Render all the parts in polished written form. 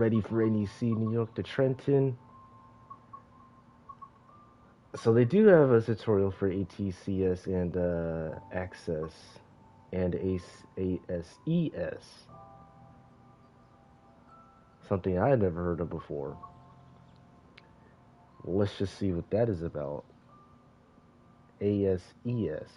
ready for NEC, New York to Trenton. So they do have a tutorial for ATCS and Access and ASES. Something I had never heard of before. Well, let's just see what that is about. ASES.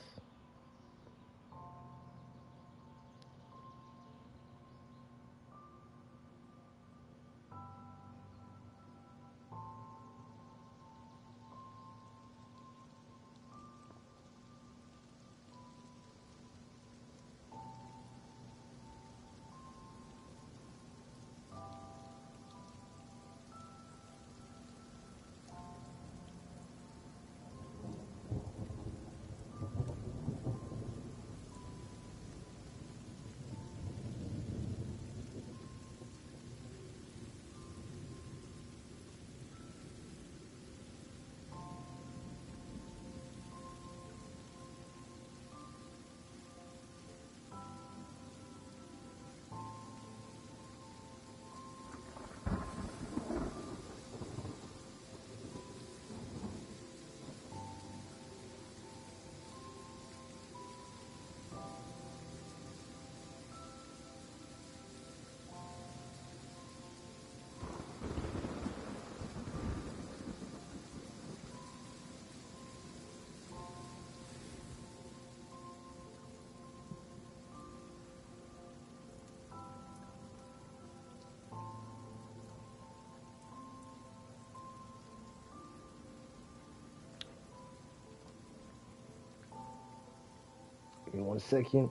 Give me 1 second.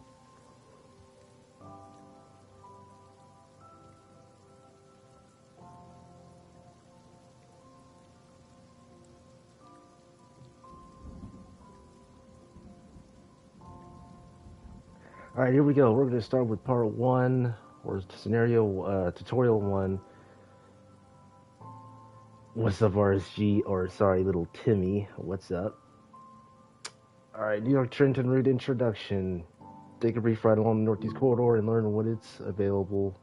All right, here we go. We're going to start with part 1, or scenario tutorial 1. What's up, RSG? Or sorry, little Timmy. What's up? All right, New York Trenton route introduction. Take a brief ride along the Northeast Corridor and learn what's available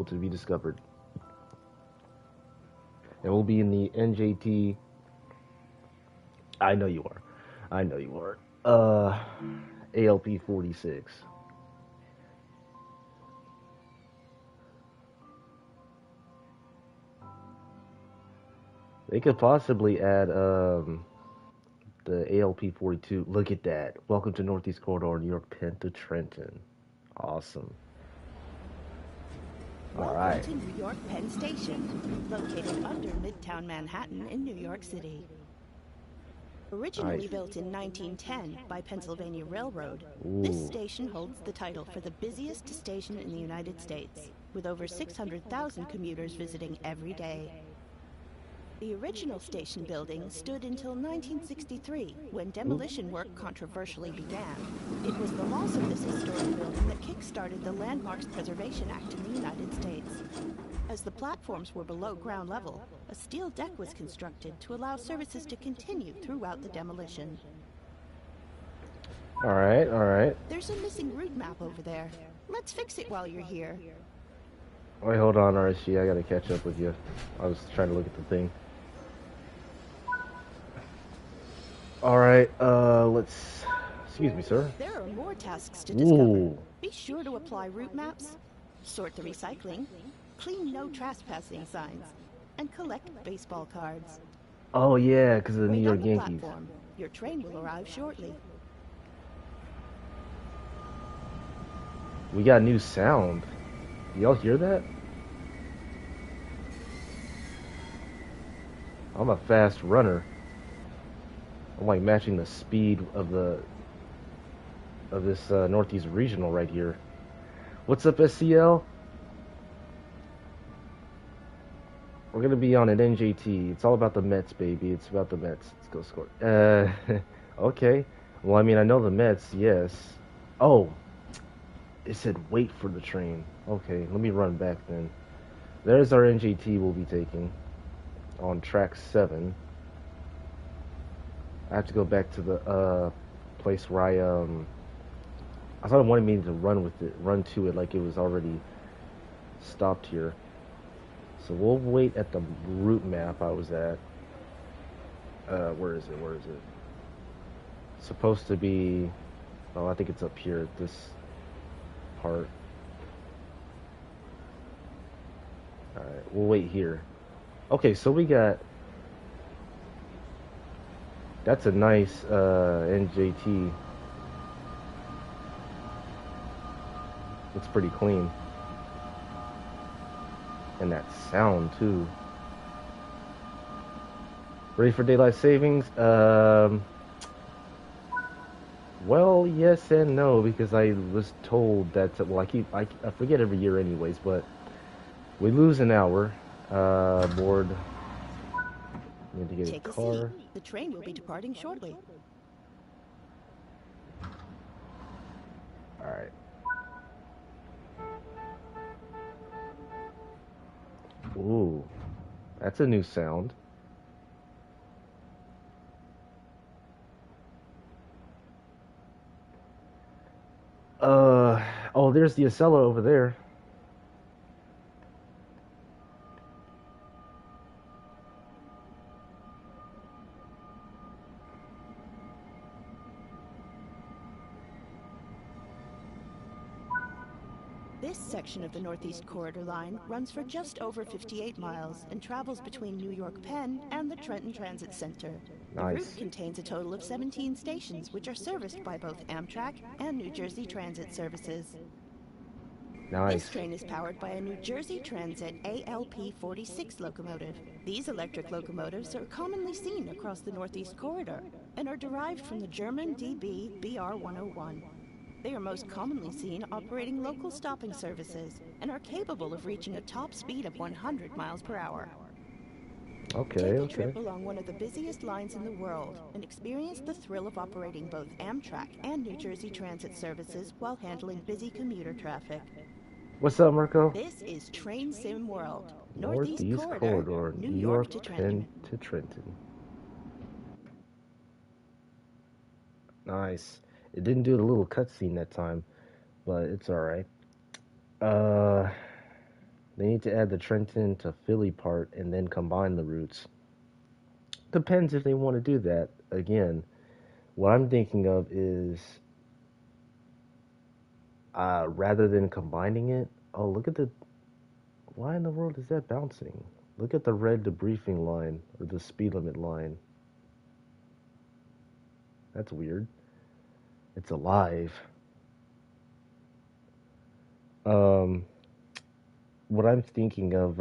to be discovered. And we'll be in the NJT. I know you are. ALP 46. They could possibly add the ALP 42. Look at that. Welcome to Northeast Corridor, New York Penn to Trenton. Awesome. Welcome right. To New York Penn Station, located under Midtown Manhattan in New York City. Originally built in 1910 by Pennsylvania Railroad, this station holds the title for the busiest station in the United States, with over 600,000 commuters visiting every day. The original station building stood until 1963, when demolition work controversially began. It was the loss of this historic building that kick-started the Landmarks Preservation Act in the United States. As the platforms were below ground level, a steel deck was constructed to allow services to continue throughout the demolition. All right. There's a missing route map over there. Let's fix it while you're here. Wait, hold on, RSG. I gotta catch up with you. I was trying to look at the thing. All right, let's... Excuse me, sir. There are more tasks to discover. Be sure to apply route maps, sort the recycling, clean no trespassing signs, and collect baseball cards. Oh yeah, because of the New York Yankees. Platform. Your train will arrive shortly. We got new sound. Y'all hear that? I'm a fast runner. I'm like matching the speed of this Northeast Regional right here. What's up, SCL? We're gonna be on an NJT. It's all about the Mets, baby. It's about the Mets. Let's go score. Okay. Well, I mean, I know the Mets, yes. Oh, it said wait for the train. Okay, let me run back then. There's our NJT we'll be taking on track 7. I have to go back to the place where I thought it wanted me to run to it like it was already stopped here. So we'll wait at the route map I was at. Where is it? Where is it? Supposed to be. Oh, I think it's up here. This part. All right, we'll wait here. Okay, so we got. That's a nice NJT. It's pretty clean. And that sound too. Ready for daylight savings? Well, yes and no, because I was told that. Well, I forget every year, anyways. But we lose an hour. Board. Need to get Take a a car. seat. The train will be departing shortly. All right. Ooh, that's a new sound. Oh, there's the Acela over there. This section of the Northeast Corridor line runs for just over 58 miles and travels between New York Penn and the Trenton Transit Center. The route Nice. contains a total of 17 stations, which are serviced by both Amtrak and New Jersey Transit services. This Nice. train is powered by a New Jersey Transit ALP 46 locomotive. These electric locomotives are commonly seen across the Northeast Corridor and are derived from the German DB BR 101. They are most commonly seen operating local stopping services and are capable of reaching a top speed of 100 miles per hour. Okay, Take a okay. trip along one of the busiest lines in the world and experience the thrill of operating both Amtrak and New Jersey Transit services while handling busy commuter traffic. What's up, Marco? This is Train Sim World, Northeast Northeast Corridor, Corridor, New New York York, to Trenton. Penn to Trenton. Nice. It didn't do the little cutscene that time, but it's all right. Uh, they need to add the Trenton to Philly part and then combine the routes. Depends if they want to do that. Again, what I'm thinking of is rather than combining it. Oh, look at the. Why in the world is that bouncing? Look at the red debriefing line or the speed limit line. That's weird. It's alive. Um, what I'm thinking of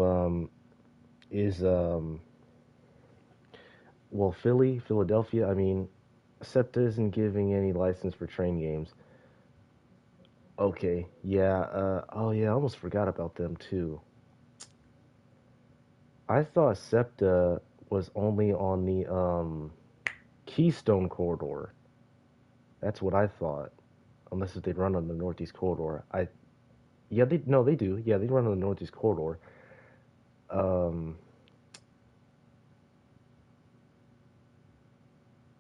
is well, Philadelphia. I mean, SEPTA isn't giving any license for train games. Okay, yeah. Oh yeah, I almost forgot about them too. I thought SEPTA was only on the Keystone corridor. That's what I thought. Unless if they run on the Northeast corridor. Yeah, they no, they do. Yeah, they run on the Northeast corridor. Um,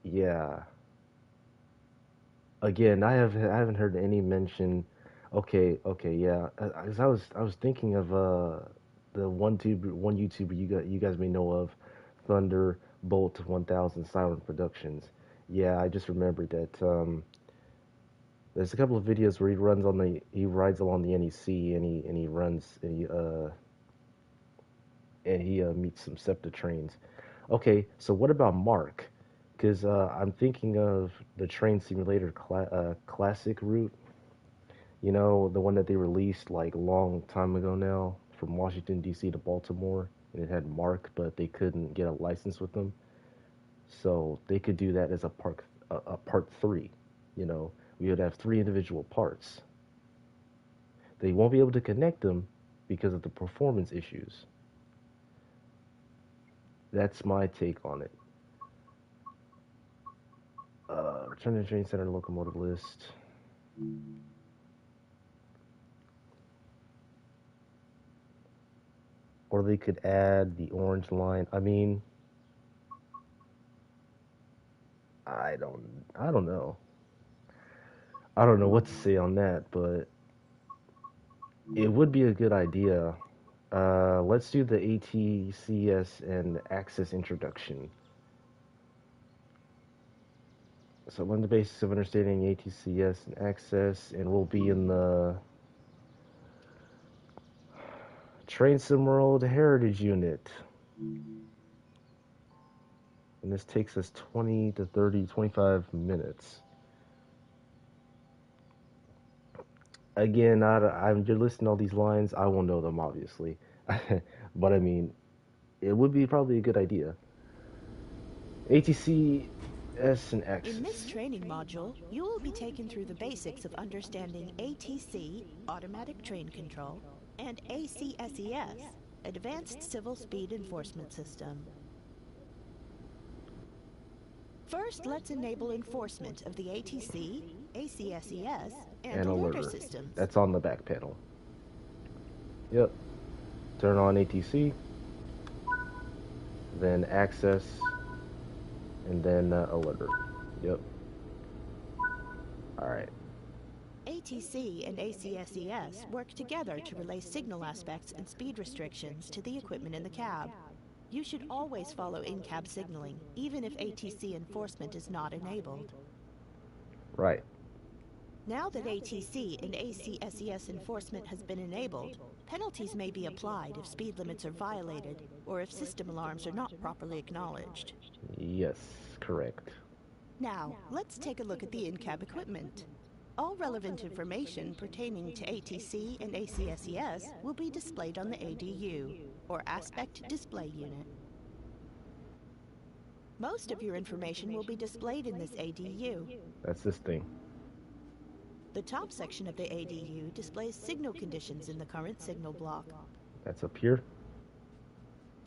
yeah. Again, I haven't heard any mention. Okay, okay, yeah. 'Cause I was thinking of the one YouTuber you guys may know of, Thunderbolt 1000 Silent Productions. Yeah, I just remembered that. There's a couple of videos where he rides along the NEC and he runs and he meets some SEPTA trains. Okay, so what about Mark? Because I'm thinking of the Train Simulator Classic route. You know, the one that they released like a long time ago now from Washington, D.C. to Baltimore. And it had Mark, but they couldn't get a license with them. So they could do that as a part three. You know, we would have three individual parts. They won't be able to connect them because of the performance issues. That's my take on it. Return to train center locomotive list. Or they could add the orange line. I mean, I don't know. I don't know what to say on that, but it would be a good idea. Let's do the ATCS and access introduction. So learn the basics of understanding ATCS and access, and we'll be in the Train Sim World Heritage Unit. And this takes us 20 to 30, 25 minutes. Again, you're listing all these lines. I won't know them, obviously. But I mean, it would be probably a good idea. ATC, S, and X. In this training module, you will be taken through the basics of understanding ATC, Automatic Train Control, and ACSES, Advanced Civil Speed Enforcement System. First, let's enable enforcement of the ATC, ACSES, and alerter systems. That's on the back panel. Yep. Turn on ATC, then access, and then alerter. Yep. Alright. ATC and ACSES work together to relay signal aspects and speed restrictions to the equipment in the cab. You should always follow in-cab signaling, even if ATC enforcement is not enabled. Right. Now that ATC and ACSES enforcement has been enabled, penalties may be applied if speed limits are violated or if system alarms are not properly acknowledged. Yes, correct. Now, let's take a look at the in-cab equipment. All relevant information pertaining to ATC and ACSES will be displayed on the ADU, or Aspect Display Unit. Most of your information will be displayed in this ADU. That's this thing. The top section of the ADU displays signal conditions in the current signal block. That's up here.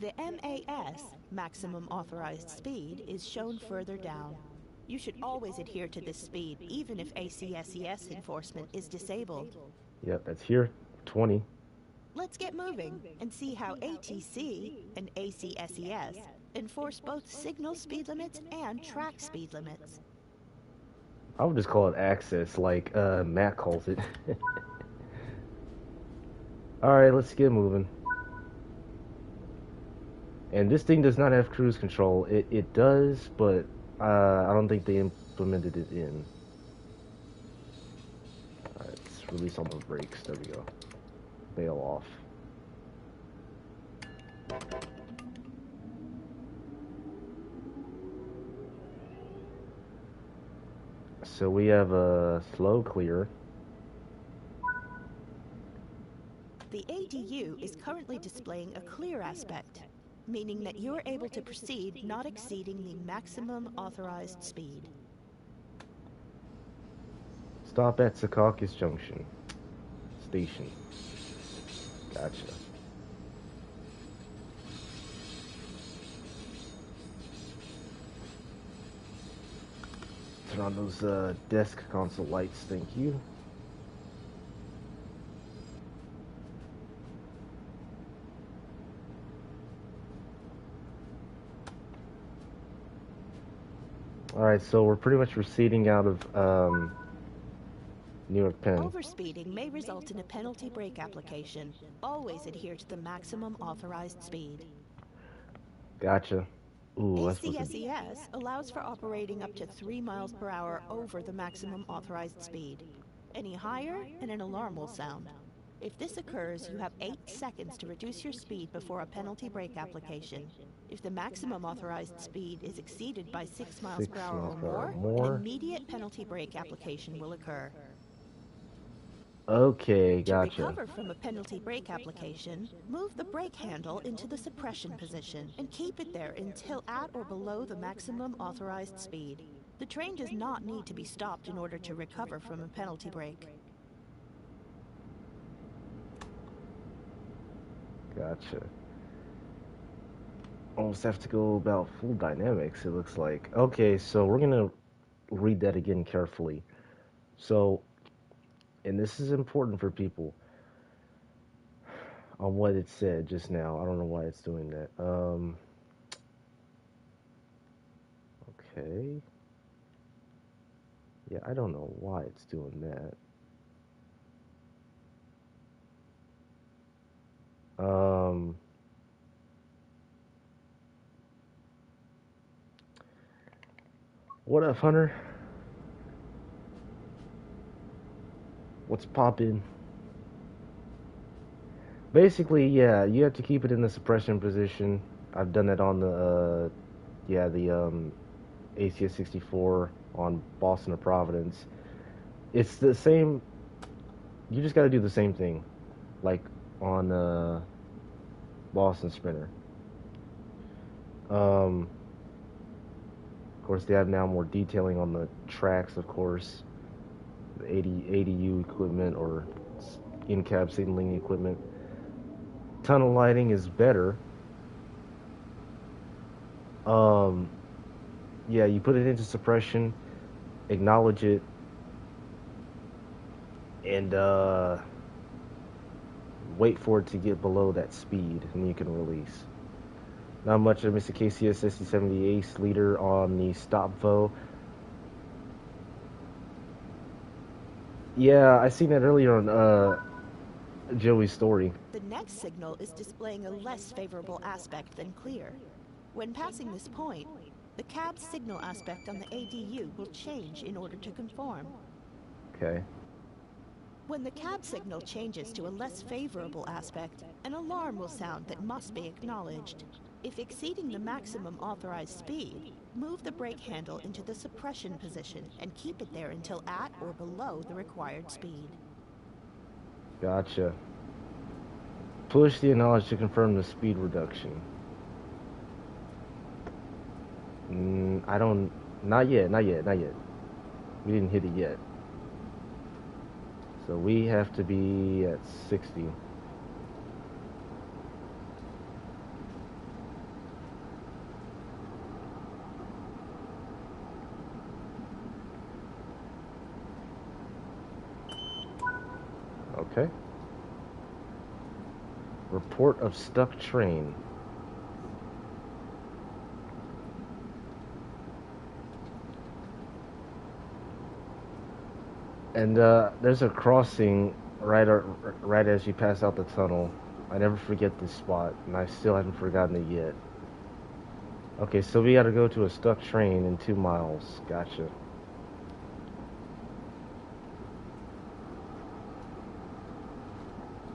The MAS, Maximum Authorized Speed, is shown further down. You should always adhere to this speed, even if ACSES enforcement is disabled. Yep, that's here. 20. Let's get moving and see how ATC and ACSES enforce both signal speed limits and track speed limits. I would just call it access, like Matt calls it. Alright, let's get moving. And this thing does not have cruise control. It does, but I don't think they implemented it in. Alright, let's release all the brakes. There we go. Bail off. So we have a slow clear. The ADU is currently displaying a clear aspect, meaning that you're able to proceed not exceeding the maximum authorized speed. Stop at Secaucus Junction Station. Gotcha. Turn on those desk console lights, thank you. Alright, so we're pretty much receding out of New York Penn. Overspeeding may result in a penalty brake application. Always adhere to the maximum authorized speed. Gotcha. Ooh, ACSES allows for operating up to 3 miles per hour over the maximum authorized speed. Any higher, and an alarm will sound. If this occurs, you have 8 seconds to reduce your speed before a penalty brake application. If the maximum authorized speed is exceeded by 6 miles per hour or more, an immediate penalty brake application will occur. Okay, gotcha. To recover from a penalty brake application, move the brake handle into the suppression position and keep it there until at or below the maximum authorized speed. The train does not need to be stopped in order to recover from a penalty brake. Gotcha. Almost have to go about full dynamics, it looks like. Okay, so we're gonna read that again carefully. So, and this is important for people on what it said just now. I don't know why it's doing that. Okay. Yeah, I don't know why it's doing that. Um, what up, Hunter? What's poppin'? Basically, yeah, you have to keep it in the suppression position. I've done that on the, yeah, the ACS 64 on Boston or Providence. It's the same. You just got to do the same thing, like on Boston Sprinter. Of course, they have now more detailing on the tracks, of course. The ADU equipment or in-cab signaling equipment. Tunnel lighting is better. Um, yeah, you put it into suppression, acknowledge it, and wait for it to get below that speed, and you can release. Not much of Mr. KCS SC70 Ace leader on the stop vo. Yeah, I seen that earlier on Joey's story. The next signal is displaying a less favorable aspect than clear. When passing this point, the cab's signal aspect on the ADU will change in order to conform. Okay. When the cab signal changes to a less favorable aspect, an alarm will sound that must be acknowledged. If exceeding the maximum authorized speed, move the brake handle into the suppression position and keep it there until at or below the required speed. Gotcha. Push the acknowledge to confirm the speed reduction. I don't... Not yet, not yet, not yet. We didn't hit it yet. So we have to be at 60. Okay. Report of stuck train. And there's a crossing right as you pass out the tunnel. I never forget this spot, and I still haven't forgotten it yet. Okay, so we gotta go to a stuck train in 2 miles. Gotcha.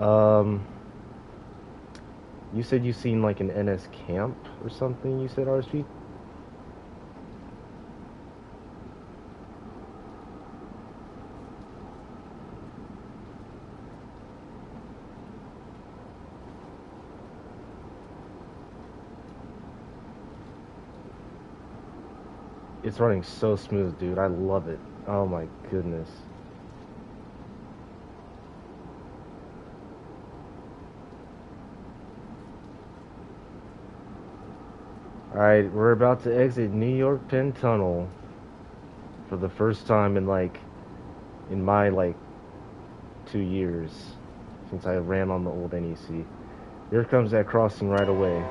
Um, you said you seen like an NS camp or something, you said, RSP? It's running so smooth, dude. I love it. Oh my goodness. Alright, we're about to exit New York Penn Tunnel for the first time in in my 2 years since I ran on the old NEC. Here comes that crossing right away.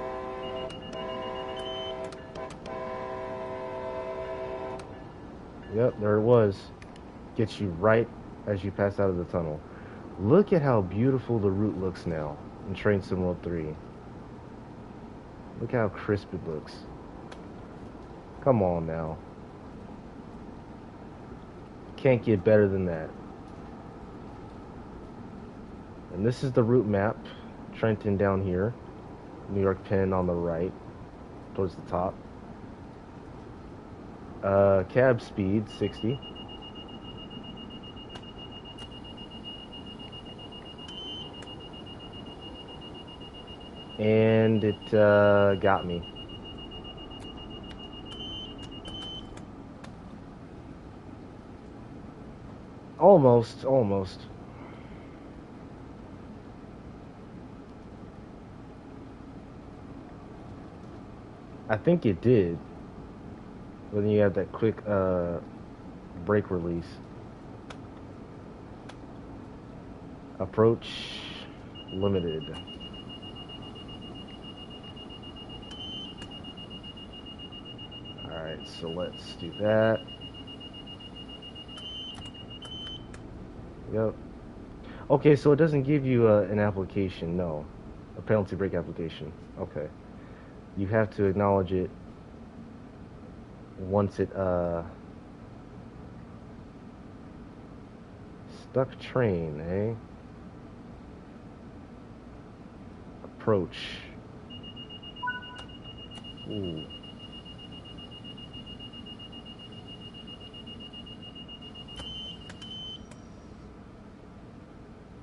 Yep, there it was. Gets you right as you pass out of the tunnel. Look at how beautiful the route looks now in Train Sim World 3. Look how crisp it looks. Come on now. Can't get better than that. And this is the route map. Trenton down here. New York Penn on the right. Towards the top. Cab speed, 60. And it got me. Almost, almost. I think it did. When you have that quick brake release. Approach limited. Alright, so let's do that. Yep. Okay, so it doesn't give you an application, no. A penalty brake application. Okay. You have to acknowledge it once it, stuck train, eh? Approach. Ooh.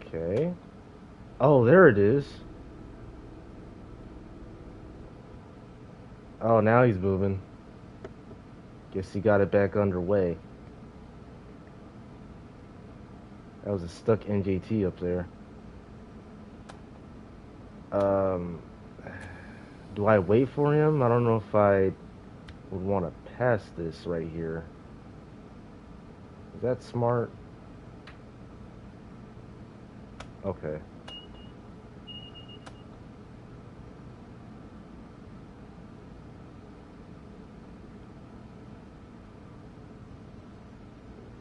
Okay. Oh, there it is. Oh, now he's moving. Guess he got it back underway. That was a stuck NJT up there. Do I wait for him? I don't know if I would want to pass this right here. Is that smart? Okay.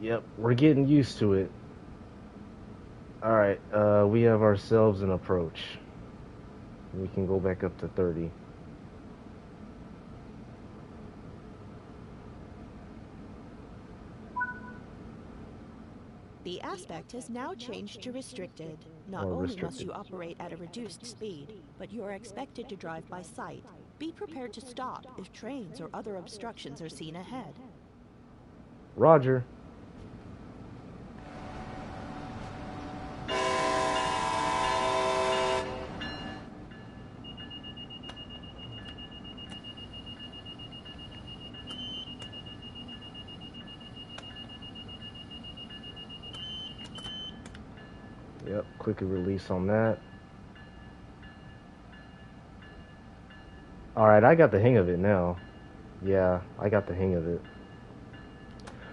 Yep, we're getting used to it. Alright, we have ourselves an approach. We can go back up to 30. The aspect has now changed to restricted. Not Or only must restricted. you operate at a reduced speed, but you are expected to drive by sight. Be prepared to stop if trains or other obstructions are seen ahead. Roger. Yep, quick release on that. Alright, I got the hang of it now. Yeah, I got the hang of it.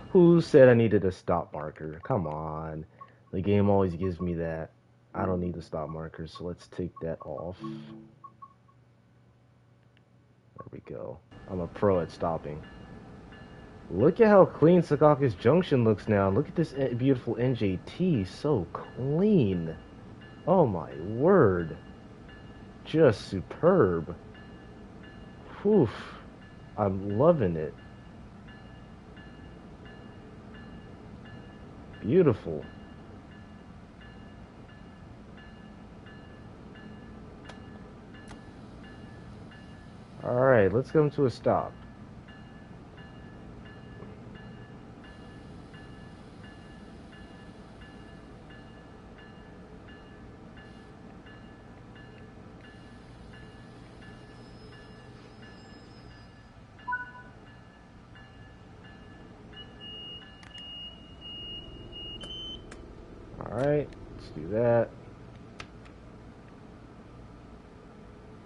Who said I needed a stop marker? Come on. The game always gives me that. I don't need the stop marker, so let's take that off. There we go. I'm a pro at stopping. Look at how clean Secaucus Junction looks now. Look at this beautiful NJT. So clean. Oh my word. Just superb. Whew. I'm loving it. Beautiful. Alright, let's come to a stop. Alright, let's do that.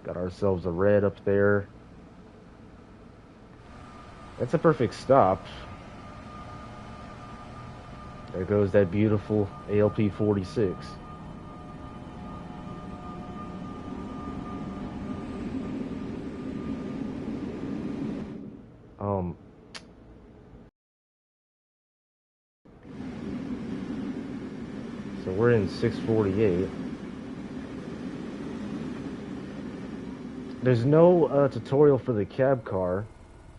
Got ourselves a red up there. That's a perfect stop. There goes that beautiful ALP 46. So we're in 648. There's no tutorial for the cab car.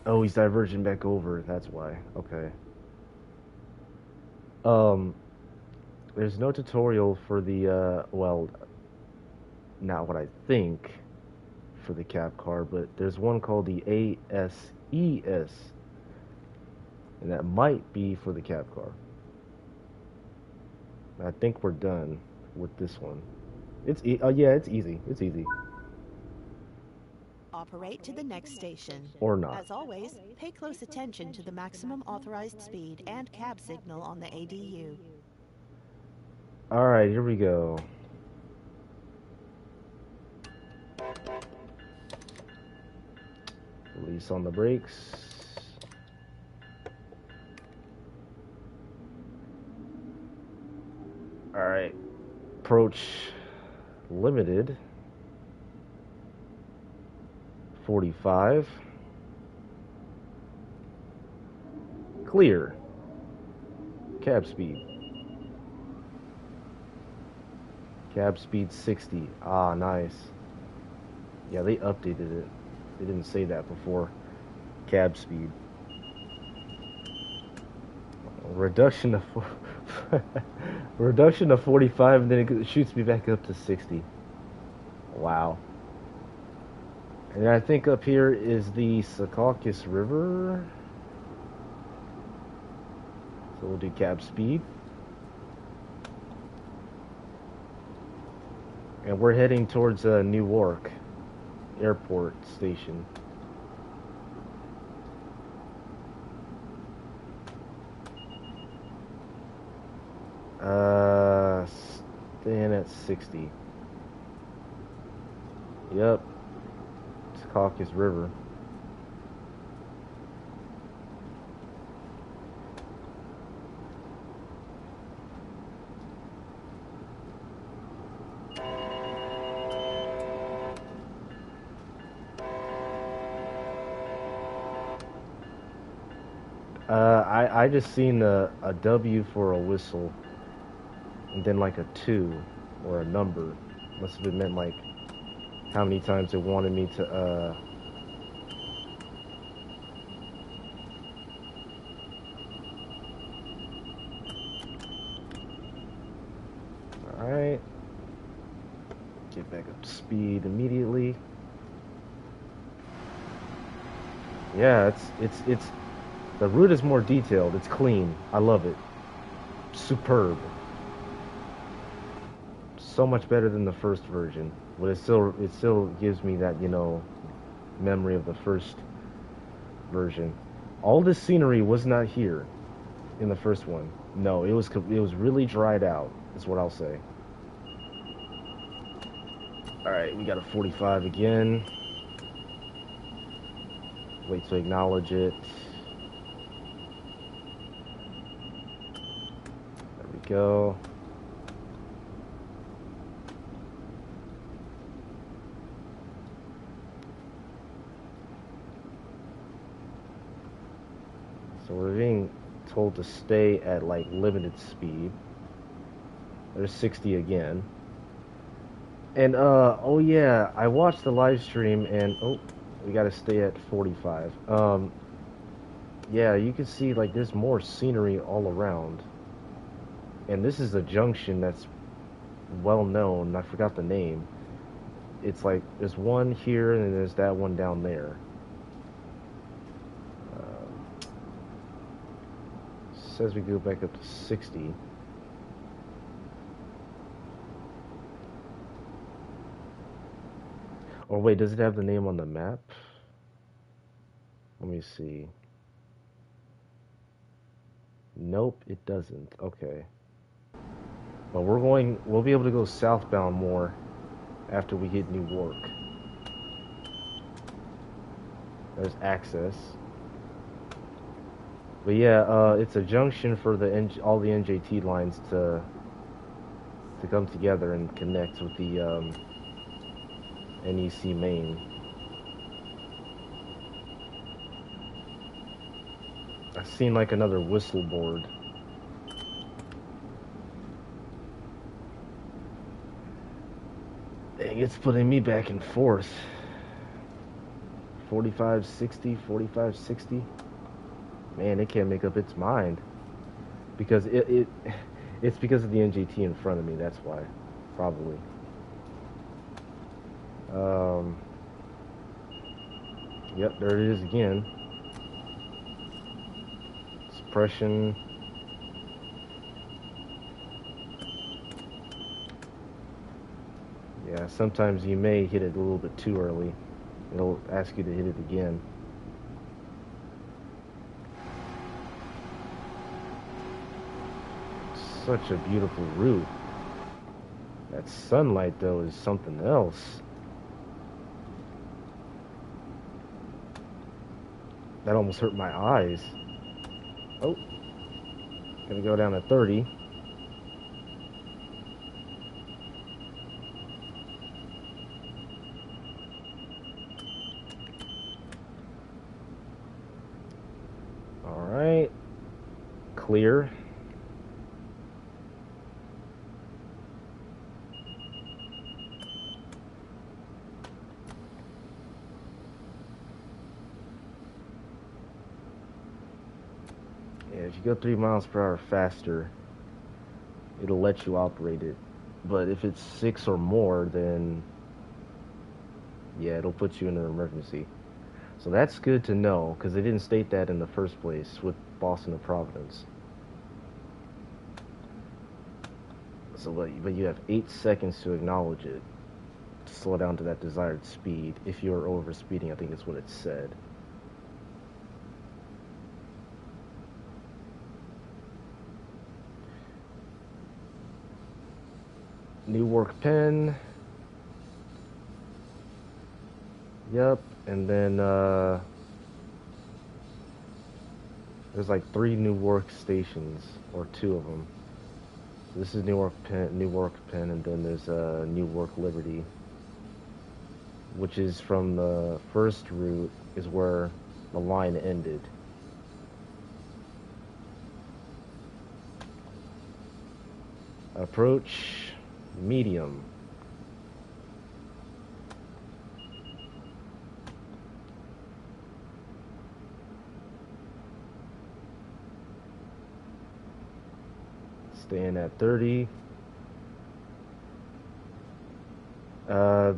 Oh, he's diverging back over. That's why. Okay. There's no tutorial for the, well, not what I think for the cab car, but there's one called the ASES, and that might be for the cab car. I think we're done with this one. Yeah, it's easy. It's easy. Operate to the next station. Or not. As always, pay close attention to the maximum authorized speed and cab signal on the ADU. Alright, here we go. Release on the brakes. Alright. Approach limited. 45. Clear. Cab speed. Cab speed 60. Ah, nice. Yeah, they updated it. They didn't say that before. Cab speed. Reduction of reduction to 45, and then it shoots me back up to 60. Wow. And I think up here is the Secaucus River. So we'll do cab speed. And we're heading towards Newark Airport Station. Staying at 60. Yep. Secaucus River. I just seen a W for a whistle, and then like a 2 or a number. Must have been meant like how many times it wanted me to Alright. Get back up to speed immediately. Yeah, it's the route is more detailed, it's clean. I love it. Superb. So much better than the first version. But it still gives me that, you know, memory of the first version. All this scenery was not here in the first one. No, it was really dried out, is what I'll say. Alright, we got a 45 again. Wait to acknowledge it. There we go. So we're being told to stay at like limited speed. There's 60 again. And oh yeah, I watched the live stream and oh, we gotta stay at 45. Yeah, you can see like there's more scenery all around. And this is a junction that's well known. I forgot the name. It's like there's one here and then there's that one down there. Says we go back up to 60. Or wait, does it have the name on the map? Let me see. Nope, it doesn't. Okay. But we'll be able to go southbound more after we hit Newark. There's access. But yeah, it's a junction for all the NJT lines to come together and connect with the NEC main. I've seen like another whistle board. Dang, it's putting me back and forth. 45, 60, 45, 60. Man, it can't make up its mind. Because it's because of the NJT in front of me, that's why. Probably. Yep, there it is again. Suppression. Yeah, sometimes you may hit it a little bit too early. It'll ask you to hit it again. Such a beautiful route. That sunlight, though, is something else. That almost hurt my eyes. Oh. Gonna go down to 30. Alright. Clear. if you go 3 miles per hour faster, it'll let you operate it. But if it's 6 or more, then yeah, it'll put you in an emergency. So that's good to know, because they didn't state that in the first place with Boston and Providence. So, but you have 8 seconds to acknowledge it, to slow down to that desired speed. If you're over speeding, I think is what it said. Newark Penn. Yep, and then there's like 3 Newark stations, or 2 of them. So this is Newark Penn, and then there's Newark Liberty, which is from the first route, is where the line ended. Approach medium. Staying at 30.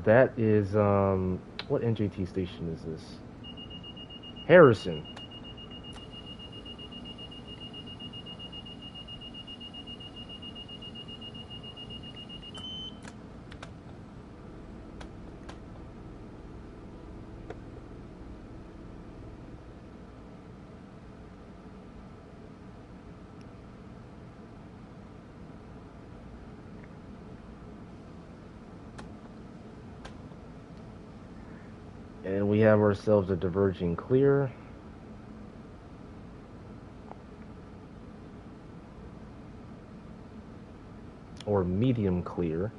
That is, what NJT station is this? Harrison. And we have ourselves a diverging clear. Or medium clear.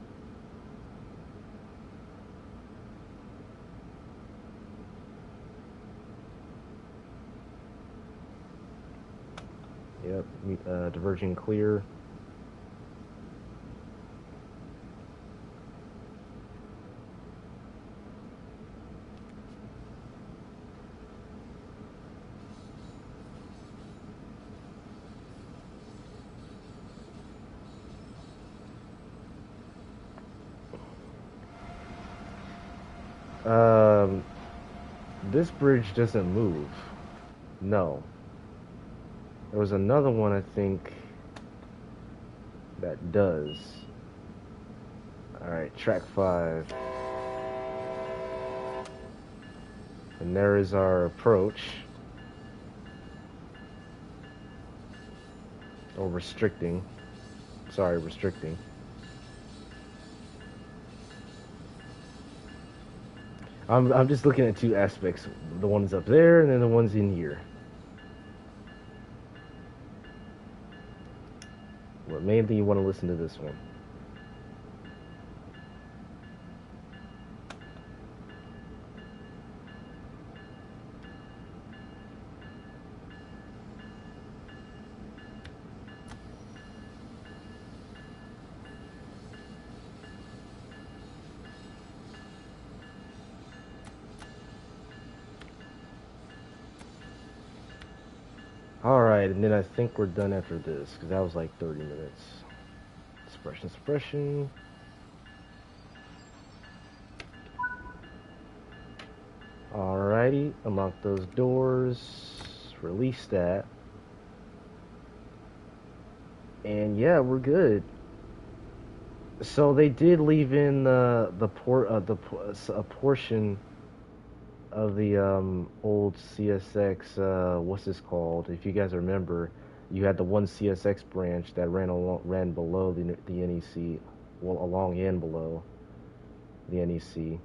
Yep, diverging clear. This bridge doesn't move. No. There was another one, I think, that does. Alright, track 5. And there is our approach. Or restricting. Sorry, restricting. I'm just looking at 2 aspects. The ones up there and then the ones in here. But mainly you want to listen to this one. Alright, and then I think we're done after this, because that was like 30 minutes. Suppression. Alrighty, unlock those doors, release that. And yeah, we're good. So they did leave in a portion of the old CSX. What's this called? If you guys remember, you had the one CSX branch that ran below the NEC, well, along and below the NEC.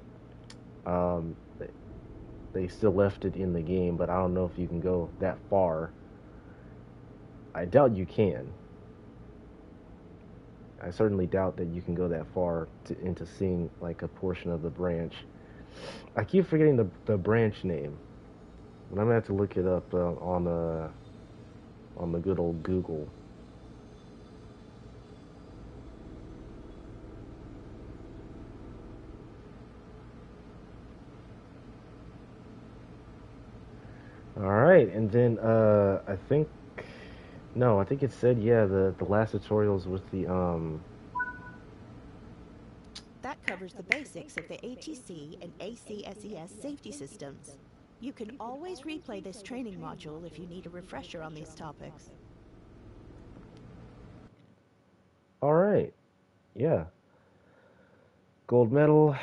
They still left it in the game, but I don't know if you can go that far. I doubt you can. I certainly doubt that you can go that far into seeing like a portion of the branch. I keep forgetting the branch name, but I'm gonna have to look it up on the good old Google. All right, and then I think No, I think it said, yeah, the last tutorials with the, That covers the basics of the ATC and ACSES safety systems. You can always replay this training module if you need a refresher on these topics. alright, yeah. Gold medal,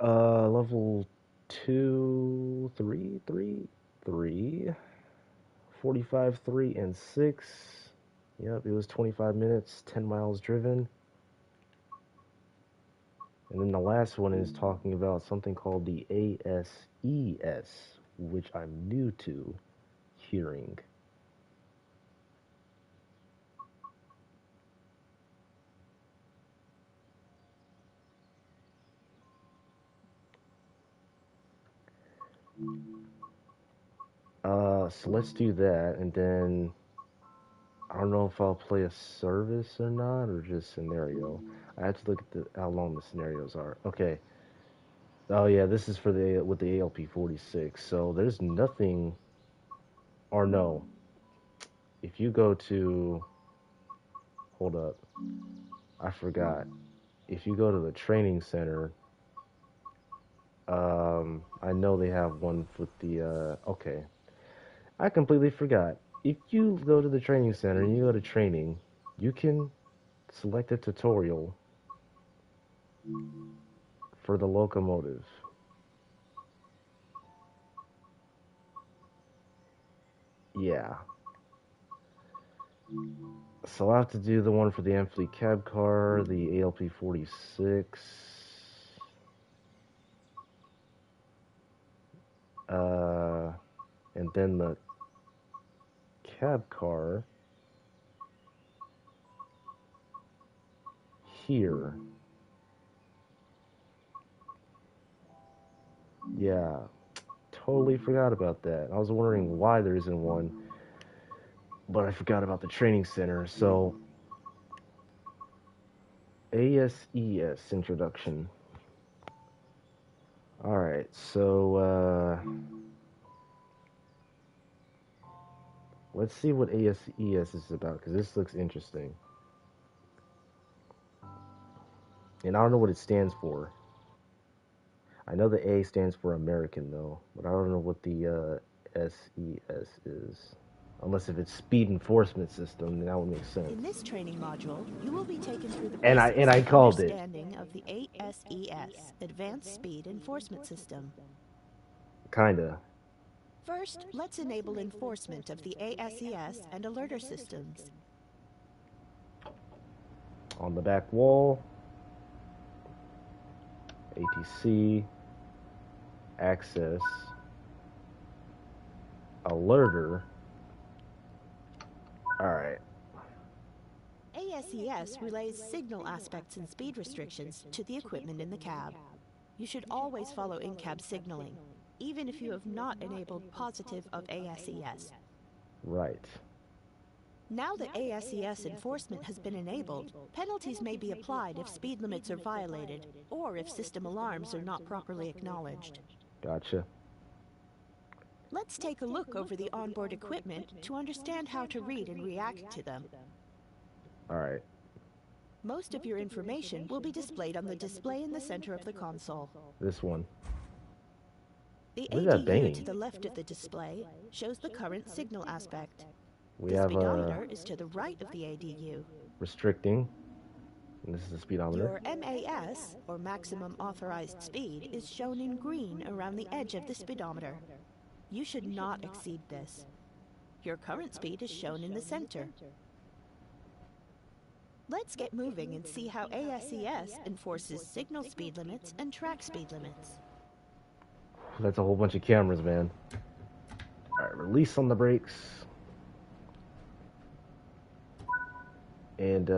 level 2, 3, 3, 3, 45, 3, and 6. Yep, it was 25 minutes, 10 miles driven. And then the last one is talking about something called the ASES, which I'm new to hearing. So let's do that, and then I don't know if I'll play a service or not, or just scenario. I have to look at how long the scenarios are. Okay. Oh yeah, this is for the with the ALP 46. So there's nothing, or no. If you go to, hold up, I forgot. If you go to the training center, I know they have one with the, okay. I completely forgot. If you go to the training center and you go to training, you can select a tutorial for the locomotive. Yeah. So I'll have to do the one for the M Fleet cab car, the ALP 46, uh, and then the cab car here. Yeah, totally forgot about that. I was wondering why there isn't one, but I forgot about the training center. So ASES introduction. All right, so let's see what ASES is about because this looks interesting. And I don't know what it stands for. I know the A stands for American though, but I don't know what the SES is. Unless if it's speed enforcement system, then that would make sense. In this training module, you will be taken through the And basics I and called it. understanding of the ASES, Advanced Speed Enforcement System. Kinda. First, let's enable enforcement of the ASES and alerter systems. On the back wall, ATC, access, alerter. Alright. ASES relays signal aspects and speed restrictions to the equipment in the cab. You should always follow in-cab signaling, even if you have not enabled positive of ASES. Right. Now that ASES enforcement has been enabled, penalties may be applied if speed limits are violated or if system alarms are not properly acknowledged. Gotcha. Let's take a look over the onboard equipment to understand how to read and react to them. Alright. Most of your information will be displayed on the display in the center of the console. This one. The What is that ADU to banging? the left of the display shows the current signal aspect. We The have speedometer is to the right of the ADU. restricting. And this is the speedometer. Your MAS, or maximum authorized speed, is shown in green around the edge of the speedometer. You should not exceed this. Your current speed is shown in the center. Let's get moving and see how ASES enforces signal speed limits and track speed limits. That's a whole bunch of cameras, man. Alright, release on the brakes. And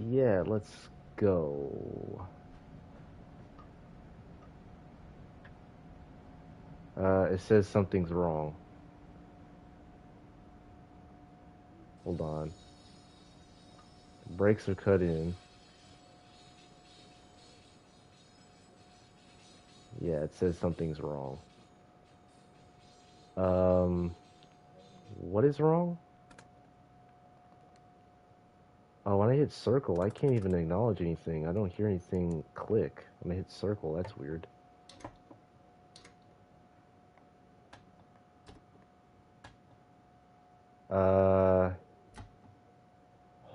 yeah, let's go. It says something's wrong. Hold on. Brakes are cut in. Yeah, it says something's wrong. Um, what is wrong? Oh, when I hit circle, I can't even acknowledge anything. I don't hear anything click. When I hit circle, that's weird.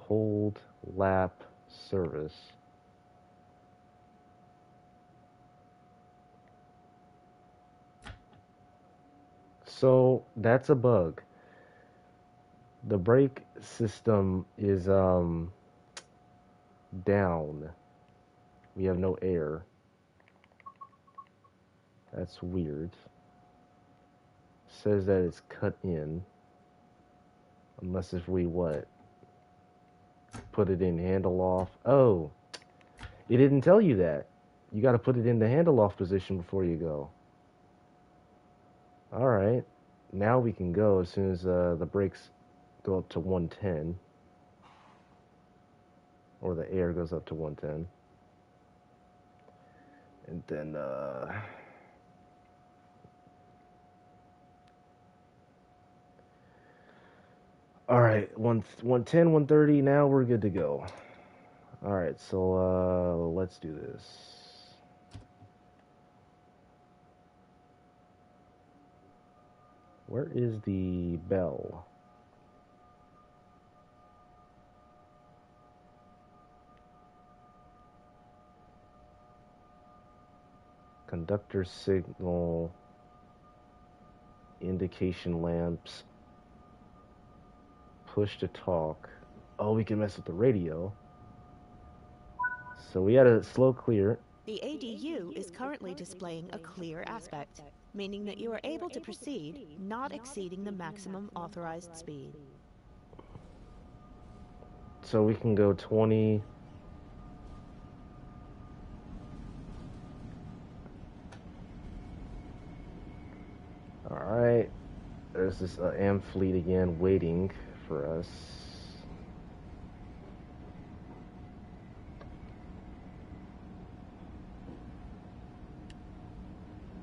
Hold lap service. So that's a bug. The brake system is down. We have no air. That's weird. Says that it's cut in. Unless if we what? Put it in handle off. Oh, it didn't tell you that. You got to put it in the handle off position before you go. All right. Now we can go as soon as the brakes go up to 110. Or the air goes up to 110. And then, all right, 110, 130, now we're good to go. All right, so let's do this. Where is the bell? Conductor signal, indication lamps, push to talk. Oh, we can mess with the radio. So we had a slow clear. The ADU is currently displaying a clear aspect, meaning that you are able to proceed, not exceeding the maximum authorized speed. So we can go 20. All right. There's this AM fleet again waiting for us.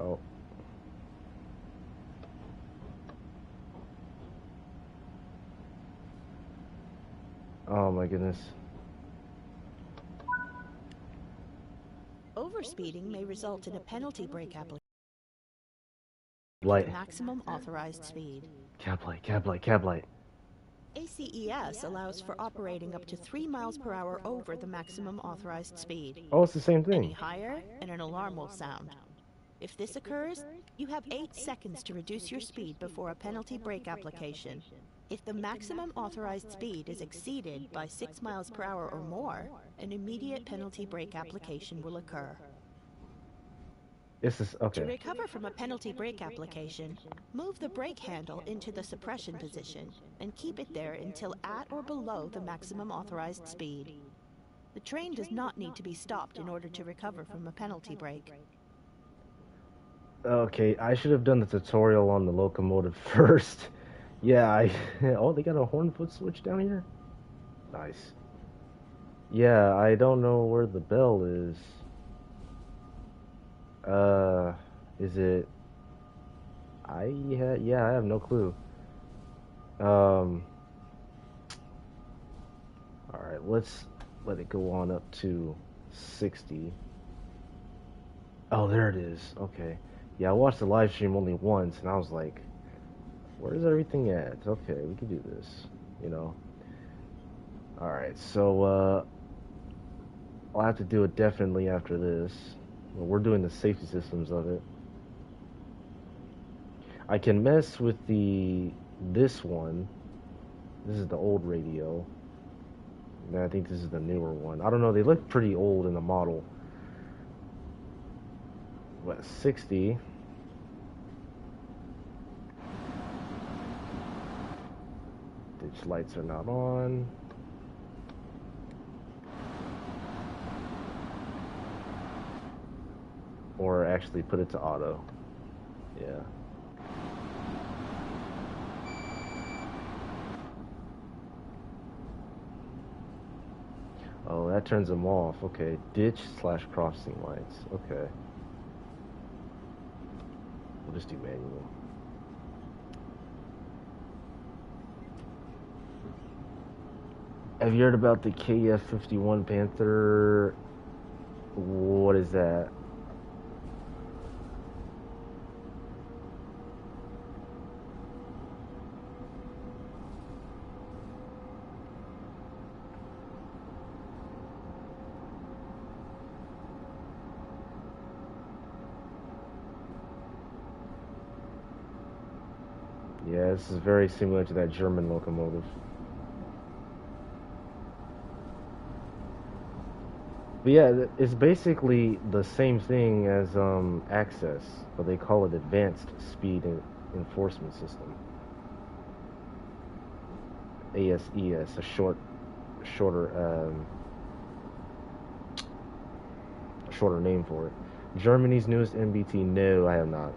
Oh. Oh my goodness. Overspeeding may result in a penalty brake application Light. the maximum authorized speed. Cab light, cab light, cab light. ACES allows for operating up to 3 miles per hour over the maximum authorized speed. Oh, it's the same Any thing. higher, and an alarm will sound. If this occurs, you have 8 seconds to reduce your speed before a penalty brake application. If the maximum authorized speed is exceeded by 6 miles per hour or more, an immediate penalty brake application will occur. This is To okay. recover from a penalty brake application, move the brake handle into the suppression position and keep it there until at or below the maximum authorized speed. The train does not need to be stopped in order to recover from a penalty brake. Okay, I should have done the tutorial on the locomotive first. Yeah, oh, they got a horn foot switch down here? Nice. Yeah, I don't know where the bell is. Is it... yeah, I have no clue. Alright, let's let it go on up to 60. Oh, there it is. Okay. Yeah, I watched the live stream only once, and I was like, where's everything at? Okay, we can do this, you know. Alright, so, I'll have to do it definitely after this. Well, we're doing the safety systems of it. I can mess with this one. This is the old radio. And I think this is the newer one. I don't know, they look pretty old in the model. What, 60? Ditch lights are not on. Or actually put it to auto. Yeah. Oh, that turns them off. Okay. Ditch / crossing lights. Okay. We'll just do manual. Have you heard about the KF-51 Panther? What is that? Yeah, this is very similar to that German locomotive. But yeah, it's basically the same thing as Access, but they call it Advanced Speed Enforcement System. ASES, a shorter name for it. Germany's newest MBT? No, I have not.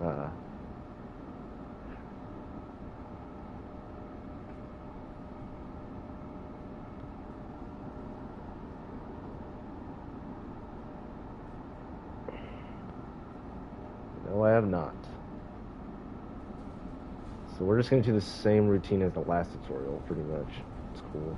No, I have not. So we're just going to do the same routine as the last tutorial, pretty much. It's cool.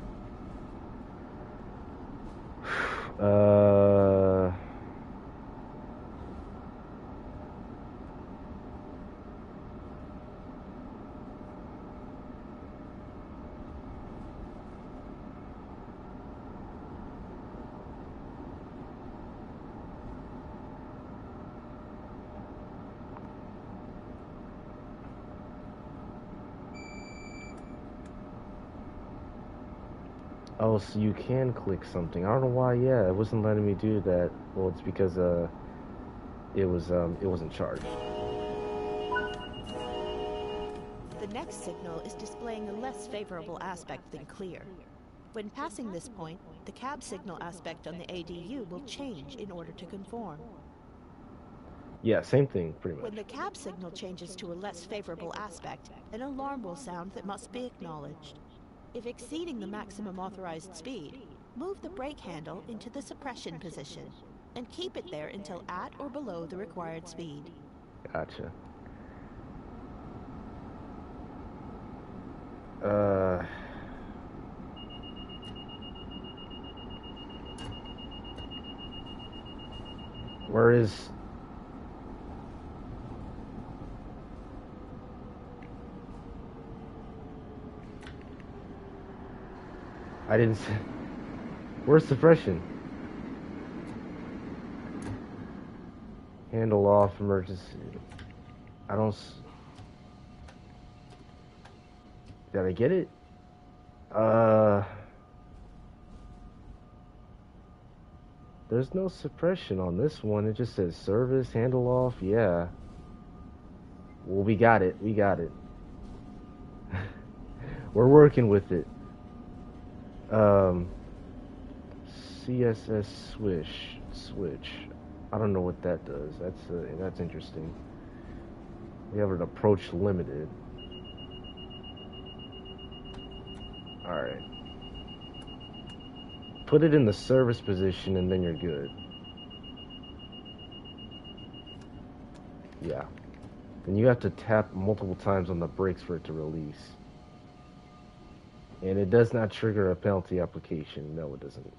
Oh, so you can click something. I don't know why. Yeah, it wasn't letting me do that. Well, it's because it wasn't charged. The next signal is displaying a less favorable aspect than clear. When passing this point, the cab signal aspect on the ADU will change in order to conform. Yeah, same thing, pretty much. When the cab signal changes to a less favorable aspect, an alarm will sound that must be acknowledged. If exceeding the maximum authorized speed, move the brake handle into the suppression position and keep it there until at or below the required speed. Gotcha. Where is... I didn't see... Where's suppression? Handle off, emergency. I don't... Did I get it? There's no suppression on this one. It just says service, handle off, yeah. Well, we got it. We got it. We're working with it. CSS switch. I don't know what that does. That's interesting. We have an approach limited. Alright. Put it in the service position and then you're good. Yeah. And you have to tap multiple times on the brakes for it to release. And it does not trigger a penalty application. No, it doesn't.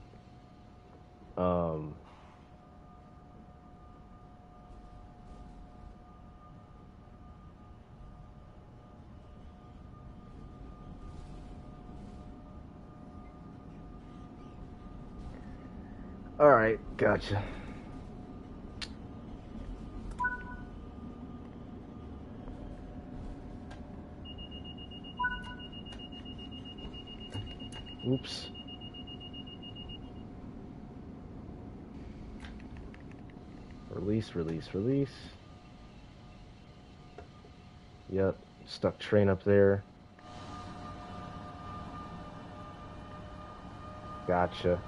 Alright, gotcha. Oops. Release, release, release. Yep, stuck train up there. Gotcha.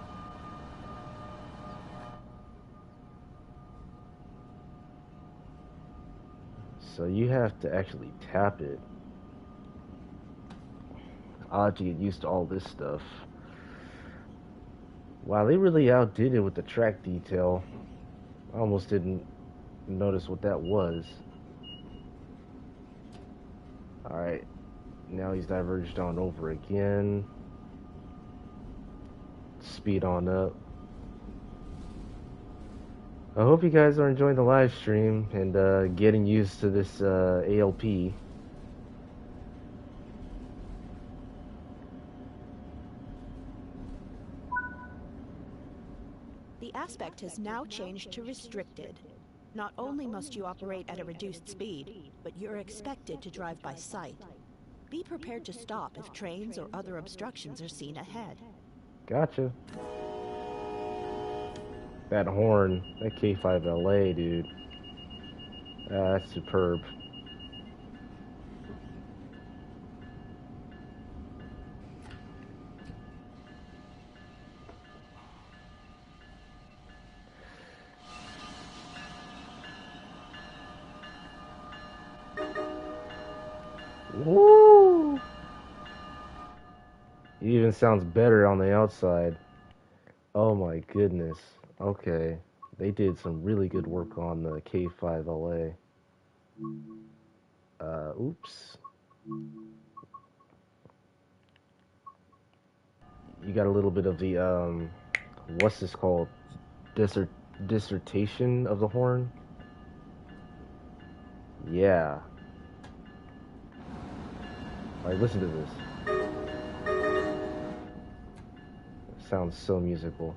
So you have to actually tap it. I'll have to get used to all this stuff. Wow, they really outdid it with the track detail. I almost didn't notice what that was. Alright, now he's diverged on over again. speed on up. I hope you guys are enjoying the live stream and getting used to this ALP. The aspect has now changed to restricted. Not only must you operate at a reduced speed, but you're expected to drive by sight. Be prepared to stop if trains or other obstructions are seen ahead. Gotcha. That horn, that K5LA, dude. That's superb. Woo! It even sounds better on the outside. Oh my goodness. Okay. They did some really good work on the K5LA. Oops. You got a little bit of the, what's this called? Dissertation of the horn? Yeah. Alright, listen to this. It sounds so musical.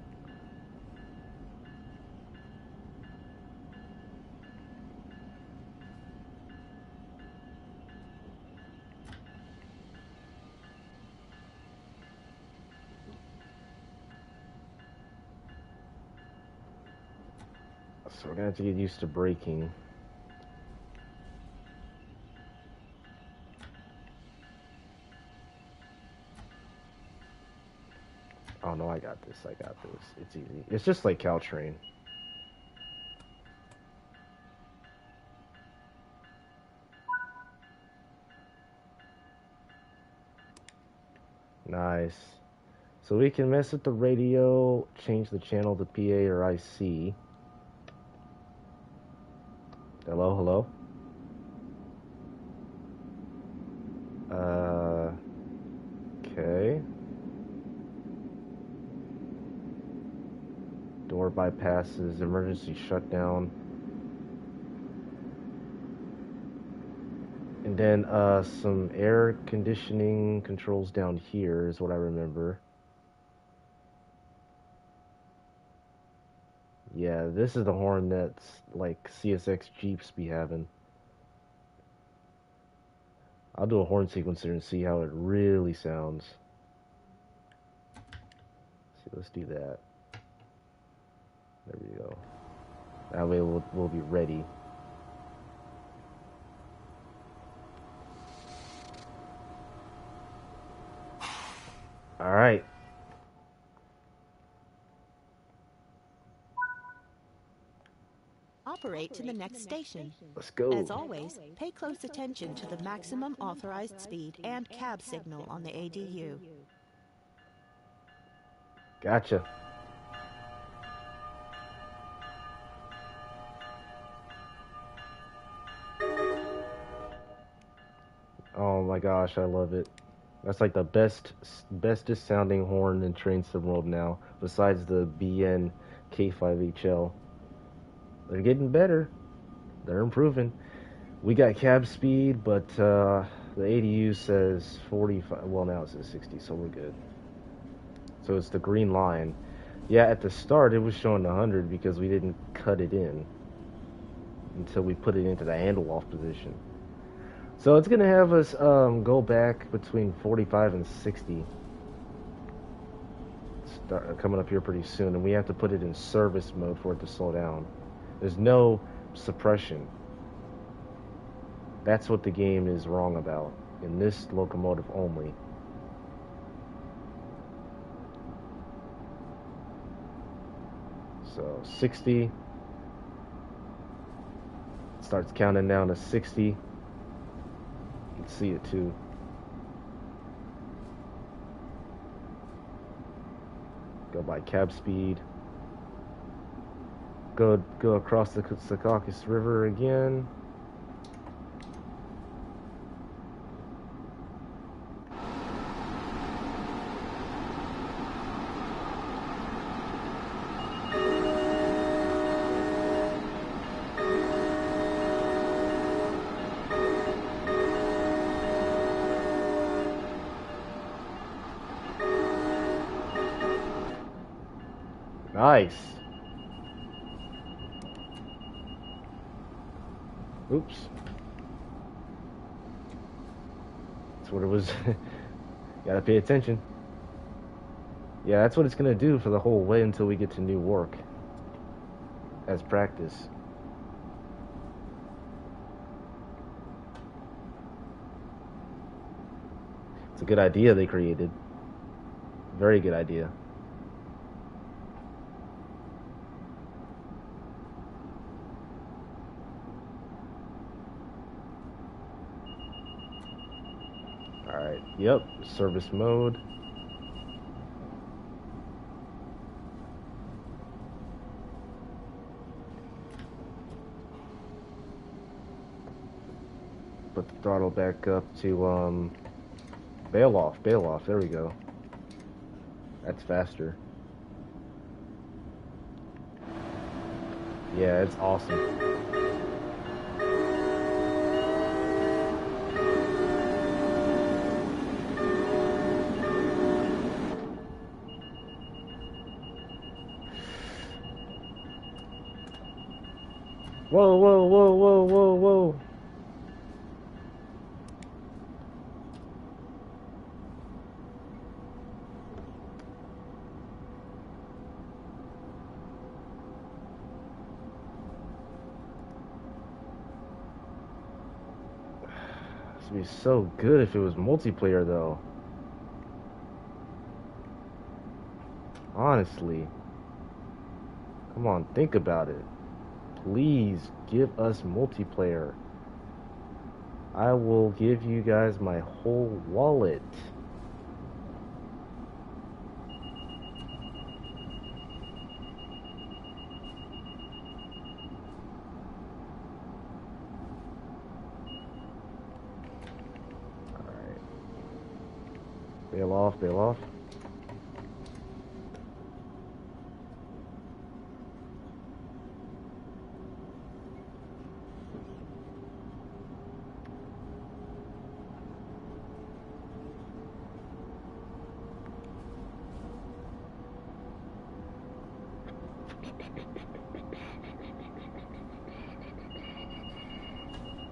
So we're gonna have to get used to braking. Oh no, I got this. It's easy. It's just like Caltrain. Nice. So we can mess with the radio, change the channel to PA or IC. Hello, hello. Okay. Door bypasses, emergency shutdown. And then some air conditioning controls down here is what I remember. Yeah, this is the horn that's like CSX Jeeps be having. I'll do a horn sequencer and see how it really sounds. Let's do that. There we go. That way we'll be ready. All right. Operate to the next station. Let's go. As always, pay close attention to the maximum authorized speed and cab signal on the ADU. Gotcha. Oh my gosh, I love it. That's like the bestest sounding horn in Train Sim World now, besides the BN K5HL. They're getting better. They're improving. We got cab speed, but the ADU says 45. Well, now it says 60, so we're good. So it's the green line. Yeah, at the start it was showing 100 because we didn't cut it in until we put it into the handle off position. So it's gonna have us go back between 45 and 60. Coming up here pretty soon, and we have to put it in service mode for it to slow down. There's no suppression. That's what the game is wrong about in this locomotive only. So 60. Starts counting down to 60. You can see it too. Go by cab speed. Go across the Secaucus River again. Nice. Oops. That's what it was. Gotta pay attention. Yeah, that's what it's gonna do for the whole way until we get to New York. As practice. It's a good idea they created. Very good idea. Alright, yep, service mode. Put the throttle back up to, bail off, there we go. That's faster. Yeah, it's awesome. Whoa, whoa, whoa, whoa, whoa, whoa. This would be so good if it was multiplayer, though. Honestly. Come on, think about it. Please give us multiplayer. I will give you guys my whole wallet. Alright. Bail off, bail off.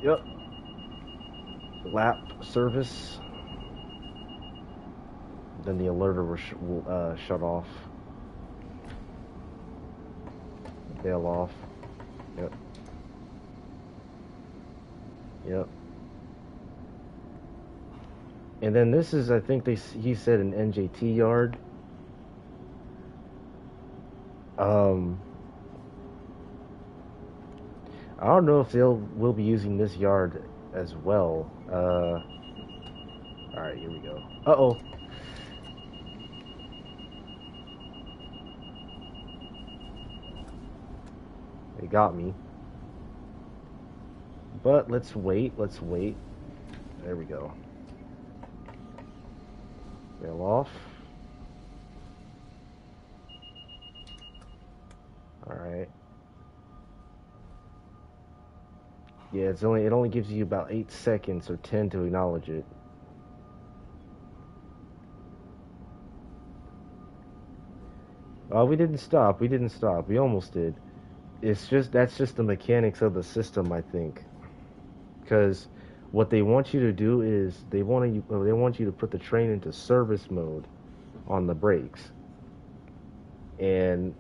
Yep. Lap service. Then the alerter will shut off. Bail off. Yep. Yep. And then this is, I think he said, an NJT yard. I don't know if will be using this yard as well. Alright, here we go. Uh-oh. They got me. But let's wait, let's wait. There we go. Bail off. Alright. Yeah, it only gives you about 8 seconds or 10 to acknowledge it. We didn't stop. We didn't stop. We almost did. That's just the mechanics of the system, I think. Because what they want you to do is they want you to put the train into service mode on the brakes, and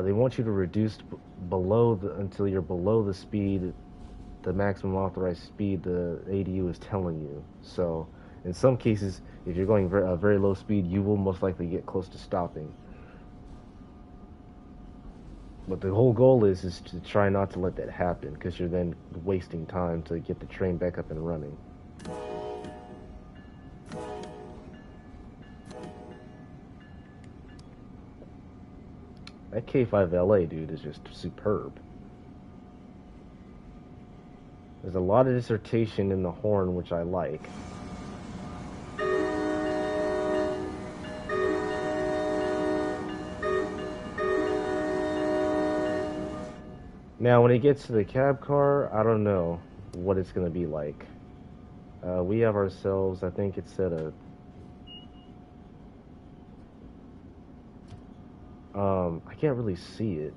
they want you to reduce until you're below the speed, the maximum authorized speed the ADU is telling you. So in some cases, if you're going very low speed, you will most likely get close to stopping. But the whole goal is to try not to let that happen, because you're then wasting time to get the train back up and running. That K5LA, dude, is just superb. There's a lot of dissertation in the horn, which I like. Now, when it gets to the cab car, I don't know what it's going to be like. We have ourselves, I think it said I can't really see it.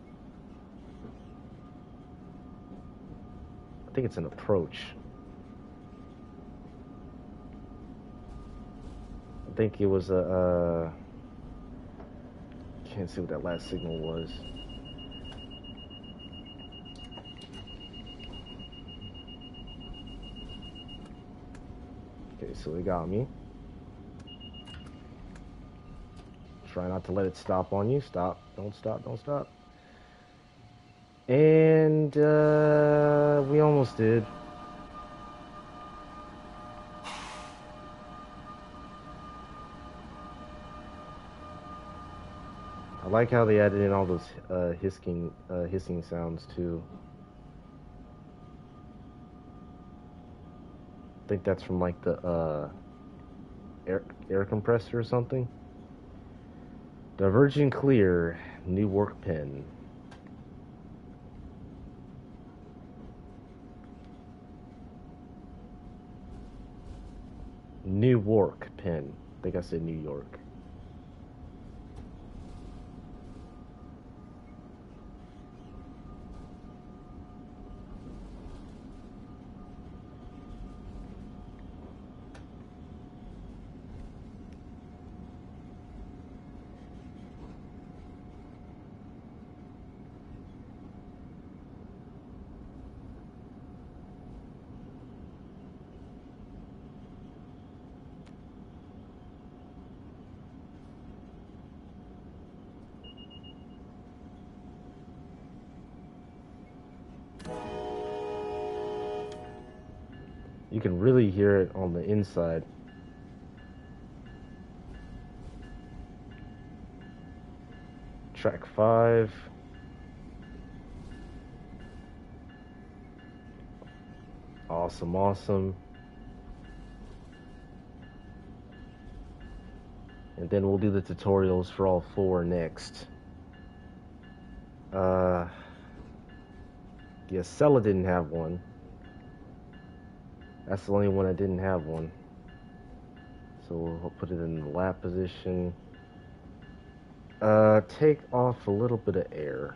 I think it's an approach. I think it was a, can't see what that last signal was. Okay, so they got me. Try not to let it stop on you. Stop. Don't stop. Don't stop. And we almost did. I like how they added in all those hissing sounds too. I think that's from like the air compressor or something. Diverging clear, new work pen. New York pen. I think I said New York. You can really hear it on the inside. Track 5. Awesome, awesome. And then we'll do the tutorials for all 4 next. Yeah, Sella didn't have one. That's the only one that didn't have one. So we'll put it in the lap position. Take off a little bit of air.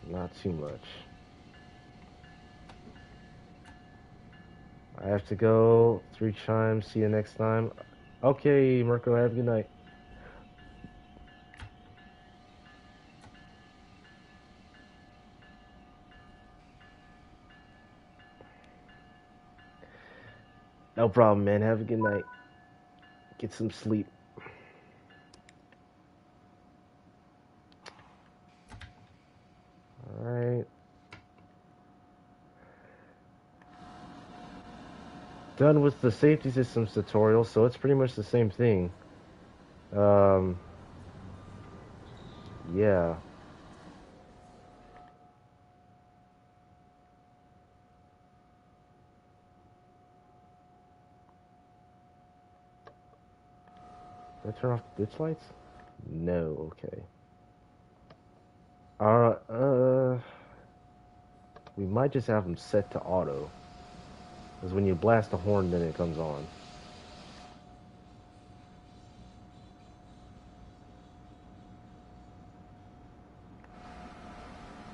Not too much. I have to go. 3 chimes. See you next time. Okay, Mirko, have a good night. No problem, man. Have a good night. Get some sleep. Alright. Done with the safety systems tutorial, so it's pretty much the same thing. Yeah. Did I turn off the ditch lights? No, okay. We might just have them set to auto. Because when you blast a horn, then it comes on.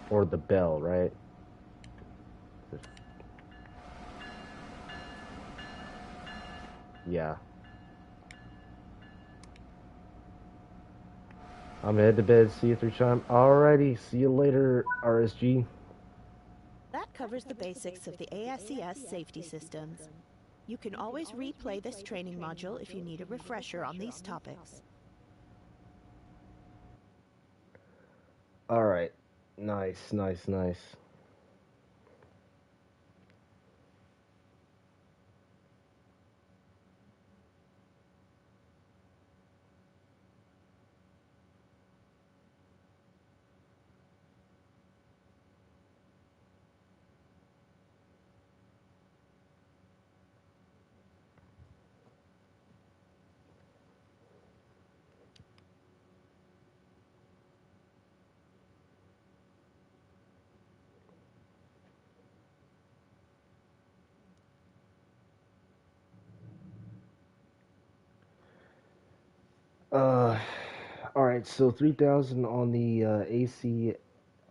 Or the bell, right? Yeah. I'm gonna head to bed. See you 3 chime. Alrighty. See you later, RSG. That covers the basics of the ASCS safety systems. You can always replay this training module if you need a refresher on these topics. Alright. Nice, nice, nice. Uh, all right. So 3,000 on the AC,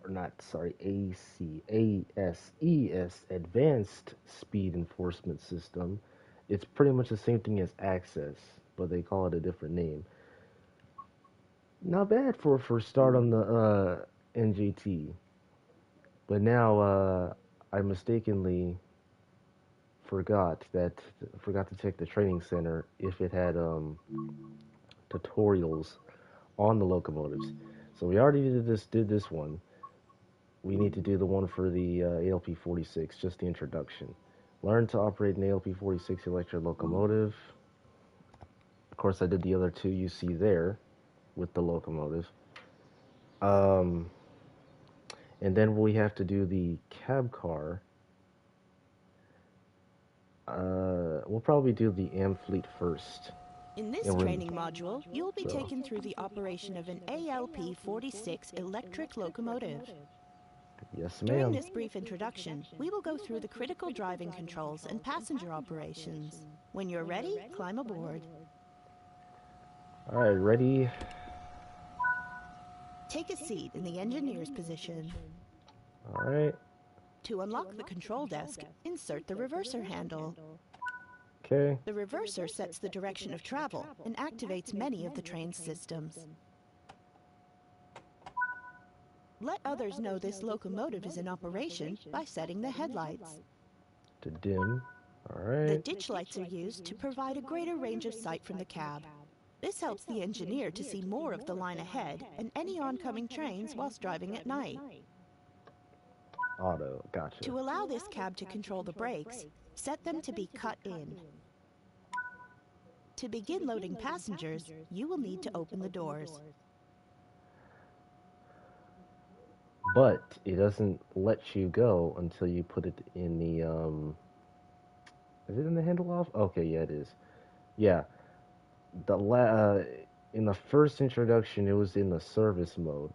or not? Sorry, ASES Advanced Speed Enforcement System. It's pretty much the same thing as Access, but they call it a different name. Not bad for a first start on the NGT. But now I mistakenly forgot to check the training center if it had tutorials on the locomotives. So we already did this one. We need to do the one for the ALP-46, just the introduction. Learn to operate an ALP-46 electric locomotive. Of course, I did the other two you see there with the locomotive. Um, and then we have to do the cab car. We'll probably do the AM fleet first. In this training module, you'll be taken through the operation of an ALP-46 electric locomotive. Yes, During ma'am. this brief introduction, we will go through the critical driving controls and passenger operations. When you're ready, climb aboard. All right, ready? Take a seat in the engineer's position. All right. To unlock the control desk, insert the reverser handle. Okay. The reverser sets the direction of travel and activates many of the train's systems. Let others know this locomotive is in operation by setting the headlights. To dim. All right. The ditch lights are used to provide a greater range of sight from the cab. This helps the engineer to see more of the line ahead and any oncoming trains whilst driving at night. Auto. Gotcha. To allow this cab to control the brakes, set them to be cut in. To begin loading passengers, you will need to open the doors. But it doesn't let you go until you put it in the Is it in the handle off? Okay, yeah, it is. Yeah. In the first introduction, it was in the service mode.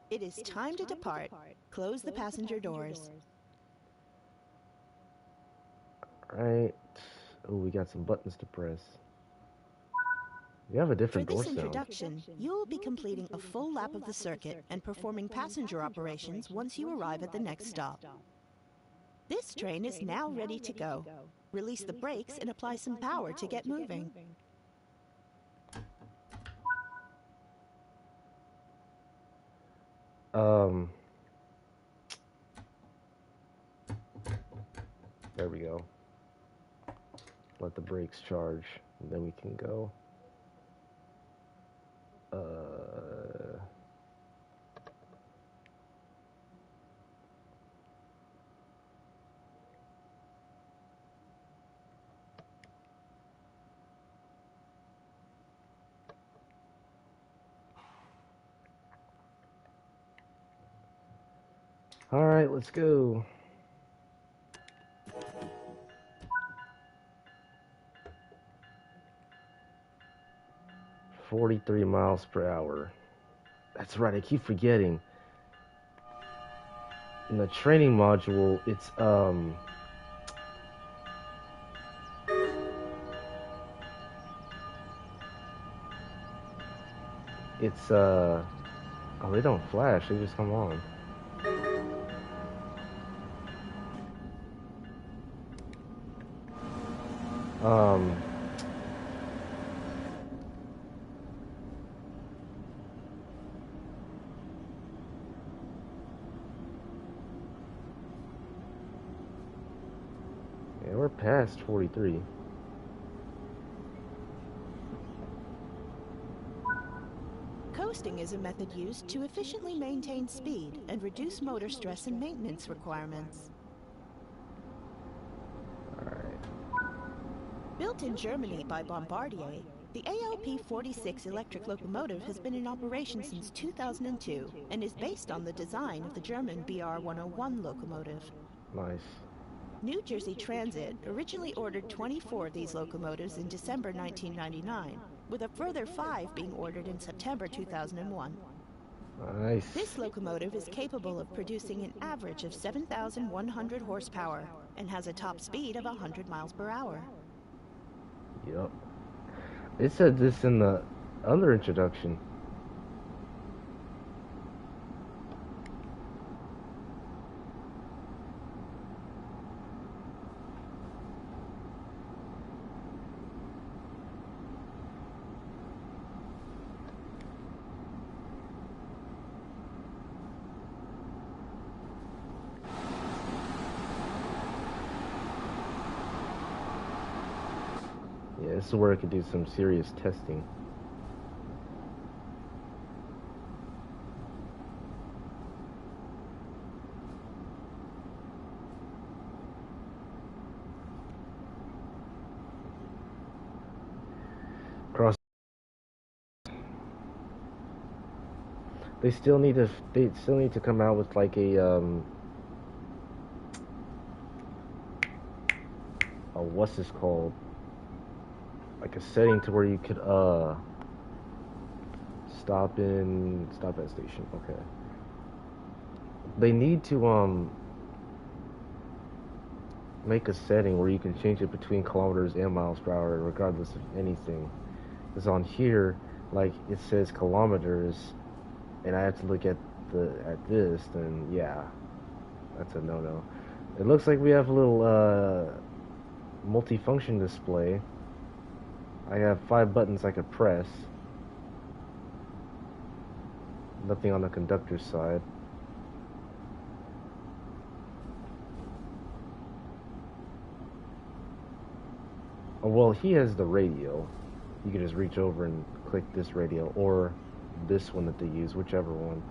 It is time to depart. Close the passenger doors. Right. Oh, we got some buttons to press. We have a different door For this sound. introduction, you will be completing a full lap of the circuit and performing passenger operations once you arrive at the next stop. This train is now ready to go. Release the brakes and apply some power to get moving. There we go. Let the brakes charge, and then we can go. All right, let's go. "43 miles per hour." That's right, I keep forgetting. In the training module, oh, they don't flash, they just come on. Yeah, we're past 43. Coasting is a method used to efficiently maintain speed and reduce motor stress and maintenance requirements. Built in Germany by Bombardier, the ALP-46 electric locomotive has been in operation since 2002 and is based on the design of the German BR-101 locomotive. Nice. New Jersey Transit originally ordered 24 of these locomotives in December 1999, with a further 5 being ordered in September 2001. Nice. This locomotive is capable of producing an average of 7,100 horsepower and has a top speed of 100 miles per hour. Yep. It said this in the other introduction. Yeah, this is where I could do some serious testing. Cross. They still need to. They still need to come out with like a what's this called? Like a setting to where you could stop at station. Okay. They need to make a setting where you can change it between kilometers and miles per hour regardless of anything. Because on here, like it says kilometers, and I have to look at this, then yeah, that's a no-no. It looks like we have a little multifunction display. I have 5 buttons I could press. Nothing on the conductor's side. Oh, well, he has the radio. You can just reach over and click this radio or this one that they use, whichever one.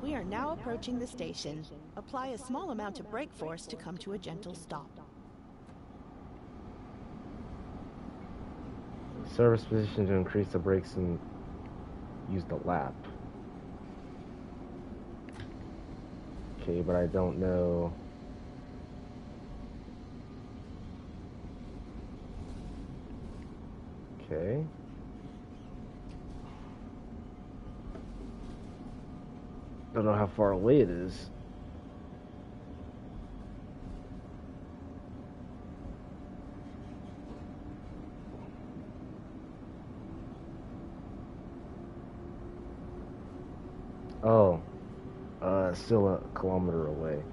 We are now approaching the station. Apply a small amount of brake force to come to a gentle stop. Service position to increase the brakes and use the lap. Okay, but I don't know. Okay. Don't know how far away it is. Oh, still a kilometer away.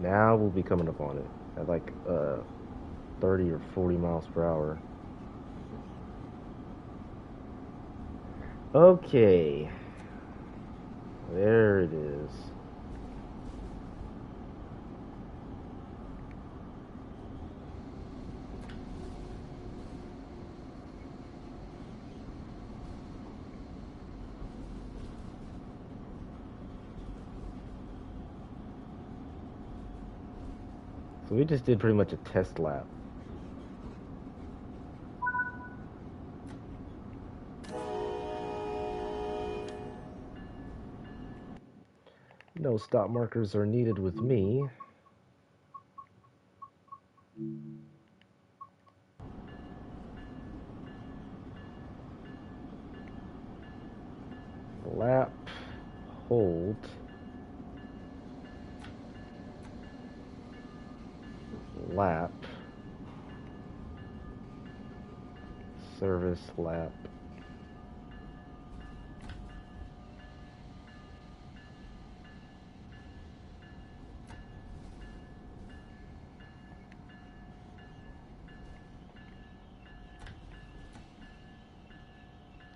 Now we'll be coming up on it at like 30 or 40 miles per hour. Okay, there it is. So we just did pretty much a test lap. No stop markers are needed with me. Lap, hold, lap, service lap.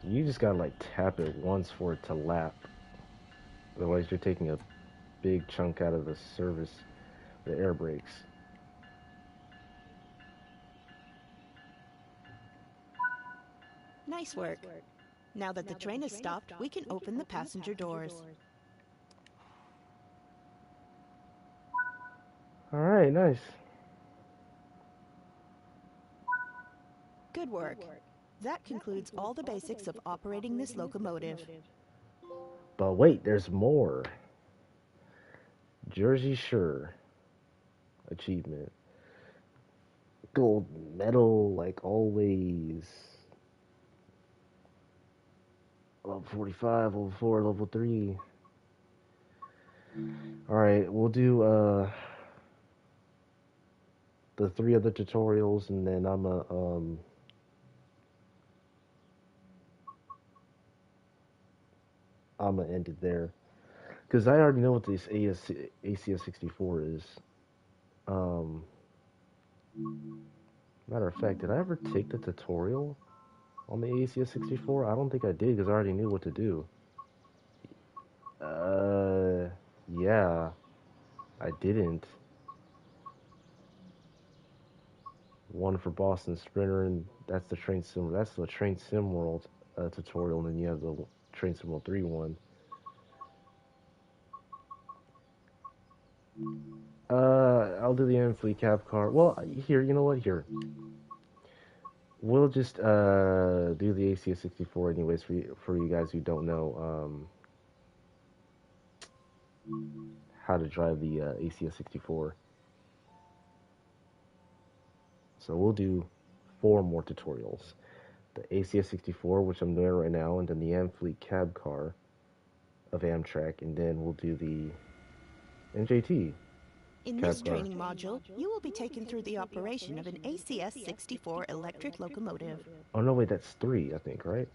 You just gotta like tap it once for it to lap. Otherwise you're taking a big chunk out of the service, the air brakes. Nice work. Now that the train has stopped, we can open the passenger doors. Alright, nice. Good work. That concludes all the basics of operating this locomotive. But wait, there's more. Jersey Shore achievement. Gold medal, like always. Level 45, level 4, level 3. Alright, we'll do the 3 other tutorials, and then I'm gonna end it there. Because I already know what this ACS64 is. Um, Matter of fact, did I ever take the tutorial on the ACS64? I don't think I did, because I already knew what to do. Yeah, I didn't. One for Boston Sprinter, and that's the Train Sim. That's the Train Sim World tutorial, and then you have the Train Sim World 3 one. I'll do the Fleet Cab car. Well, here, you know what? Here, we'll just do the ACS64 anyways for you guys who don't know how to drive the ACS64. So we'll do 4 more tutorials. The ACS64, which I'm doing right now, and then the Fleet Cab car of Amtrak, and then we'll do the NJT. In this training module, you will be taken through the operation of an ACS-64 electric locomotive. Oh no, wait, that's 3, I think, right?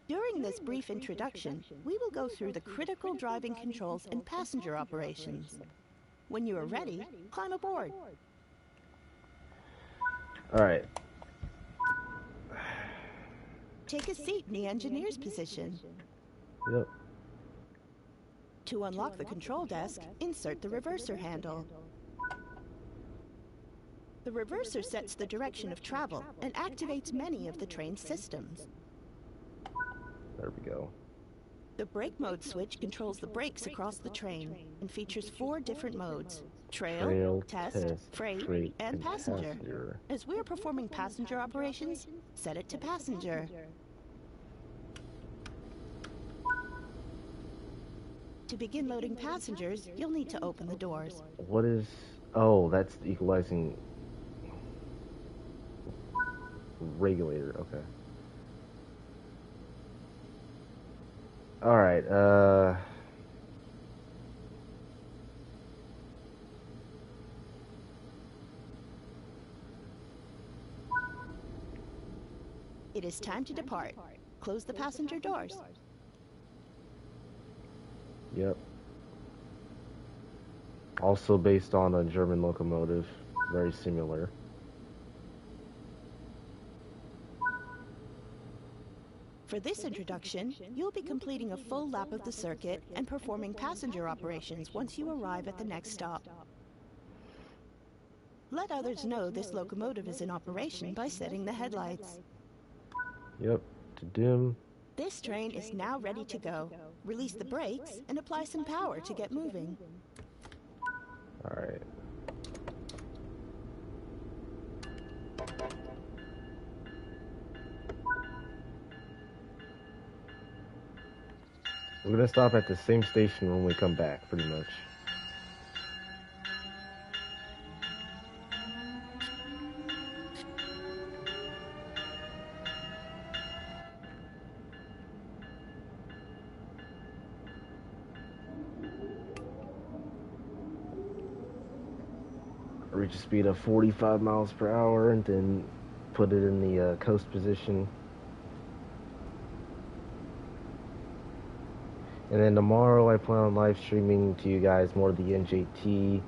During this brief introduction, we will go through the critical driving controls and passenger operations. When you are ready, climb aboard. Alright. Take a seat in the engineer's position. Yep. To unlock the control desk, insert the reverser handle. The reverser sets the direction of travel and activates many of the train's systems. There we go. The brake mode switch controls the brakes across the train and features 4 different modes: trail, test, freight, and passenger. As we're performing passenger operations, set it to passenger. To begin loading passengers, you'll need to open the doors. What is... Oh, that's the equalizing regulator. Okay. Alright, It is time to depart. Close the passenger doors. Yep. Also based on a German locomotive. Very similar. For this introduction, you'll be completing a full lap of the circuit and performing passenger operations once you arrive at the next stop. Let others know this locomotive is in operation by setting the headlights. Yep, to dim. This train is now ready to go. Release the brakes and apply some power to get moving. Alright. We're gonna stop at the same station when we come back, pretty much. Reach a speed of 45 miles per hour and then put it in the coast position. And then tomorrow I plan on live streaming to you guys more of the NJT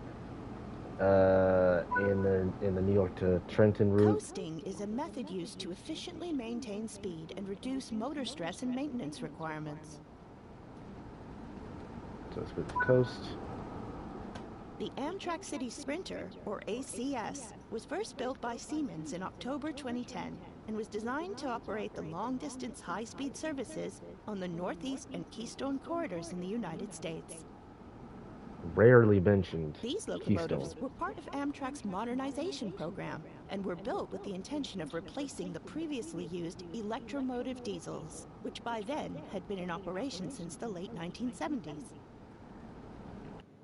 in the New York to Trenton route. Coasting is a method used to efficiently maintain speed and reduce motor stress and maintenance requirements. So let's go to the coast. The Amtrak City Sprinter, or ACS, was first built by Siemens in October 2010 and was designed to operate the long-distance high-speed services on the Northeast and Keystone corridors in the United States. Rarely mentioned. These Keystone. locomotives were part of Amtrak's modernization program and were built with the intention of replacing the previously used electromotive diesels, which by then had been in operation since the late 1970s.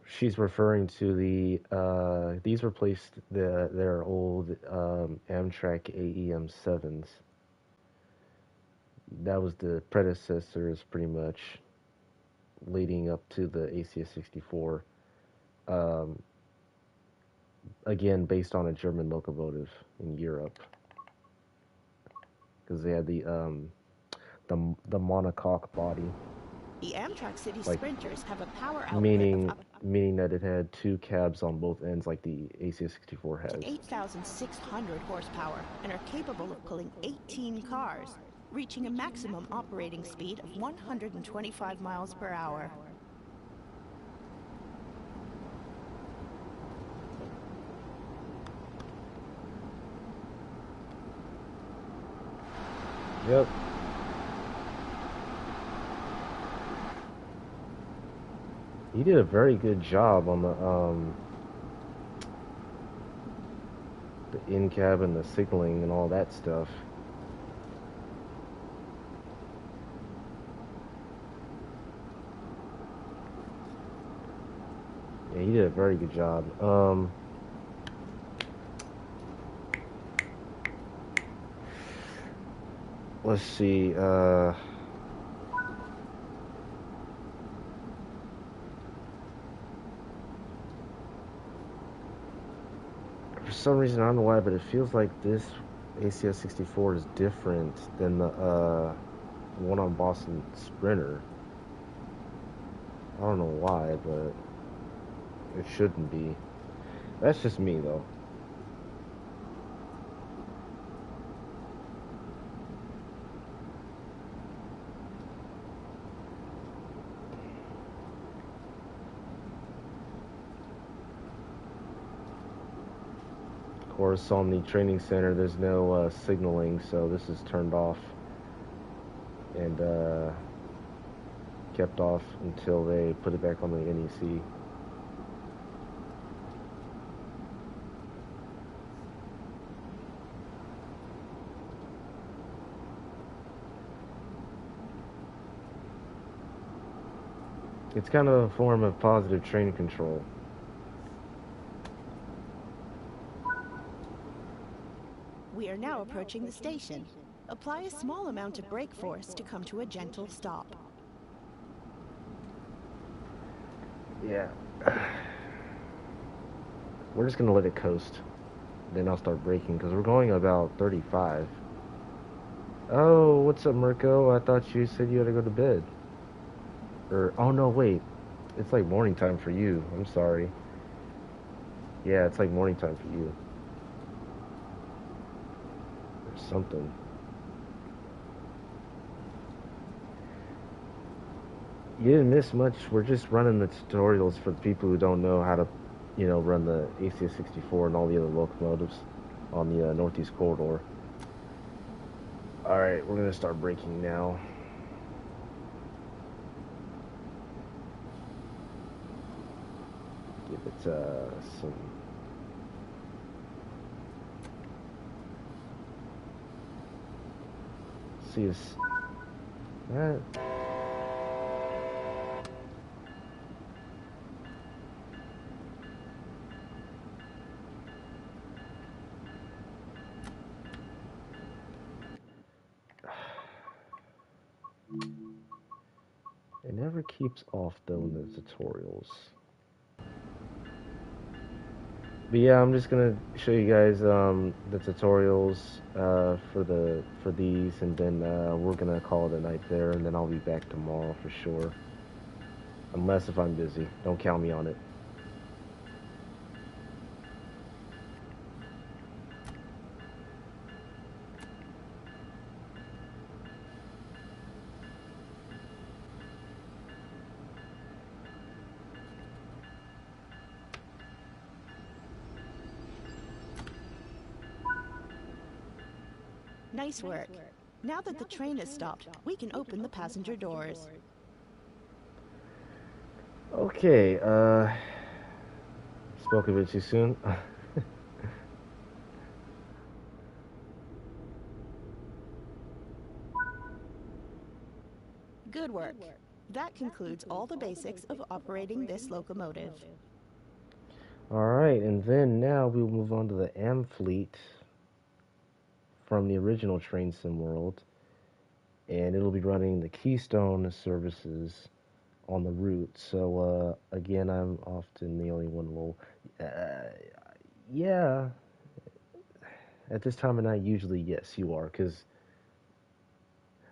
She's referring to these replaced their old Amtrak AEM 7s. That was the predecessors pretty much leading up to the ACS 64. Um, again, based on a German locomotive in Europe, because they had the monocoque body. The Amtrak City Like, Sprinters have a power output of meaning up meaning that it had two cabs on both ends, like the ACS 64 to has. 8,600 horsepower and are capable of pulling 18 cars, reaching a maximum operating speed of 125 miles per hour. Yep. He did a very good job on the in cab and the signaling and all that stuff. Yeah, he did a very good job. Let's see. For some reason, I don't know why, but it feels like this ACS 64 is different than the one on Boston Sprinter. I don't know why, but it shouldn't be. That's just me, though. Of course, on the training center, there's no signaling, so this is turned off and kept off until they put it back on the NEC. It's kind of a form of positive train control. We are now approaching the station. Apply a small amount of brake force to come to a gentle stop. Yeah. We're just gonna let it coast. Then I'll start braking because we're going about 35. Oh, what's up, Mirko? I thought you said you had to go to bed. Or, oh no, wait. It's like morning time for you. I'm sorry. Yeah, it's like morning time for you. Or something. You didn't miss much. We're just running the tutorials for the people who don't know how to, run the ACS 64 and all the other locomotives on the Northeast Corridor. Alright, we're gonna start braking now. Give it some... See us... It never keeps off though in the tutorials. But yeah, I'm just gonna show you guys the tutorials for these, and then we're gonna call it a night there, and then I'll be back tomorrow for sure. Unless if I'm busy, don't count me on it. Nice work. Now that the train has stopped, we can open the passenger doors. Okay, spoke a bit too soon. Good work. That concludes all the basics of operating this locomotive. Alright, and then now we'll move on to the M fleet from the original Train Sim world. And it'll be running the Keystone services on the route. So, again, I'm often the only one will. Yeah, at this time of night, usually, yes, you are. Because,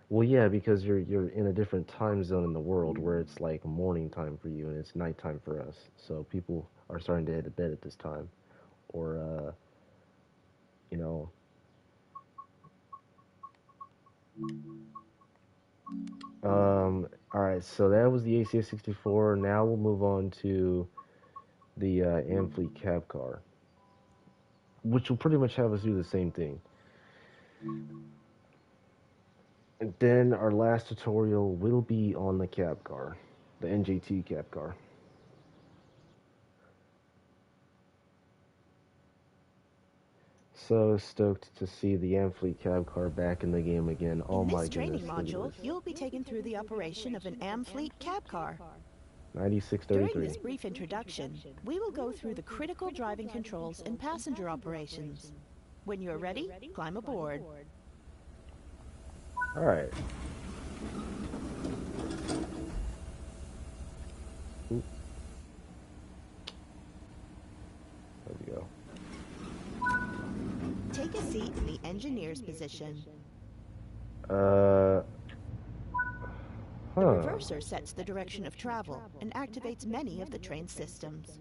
well, yeah, because you're in a different time zone in the world where it's like morning time for you and it's nighttime for us. So people are starting to head to bed at this time. Or, you know, all right, so that was the ACS 64. Now we'll move on to the Amfleet cab car, which will pretty much have us do the same thing. And then our last tutorial will be on the cab car, the NJT cab car. So stoked to see the Amfleet cab car back in the game again. Oh my goodness. In this training module, you'll be taken through the operation of an Amfleet cab car. 9633. During this brief introduction, we will go through the critical driving controls and passenger operations. When you're ready, climb aboard. All right. Oop. There we go. Take a seat in the engineer's position. Huh. The reverser sets the direction of travel and activates many of the train systems.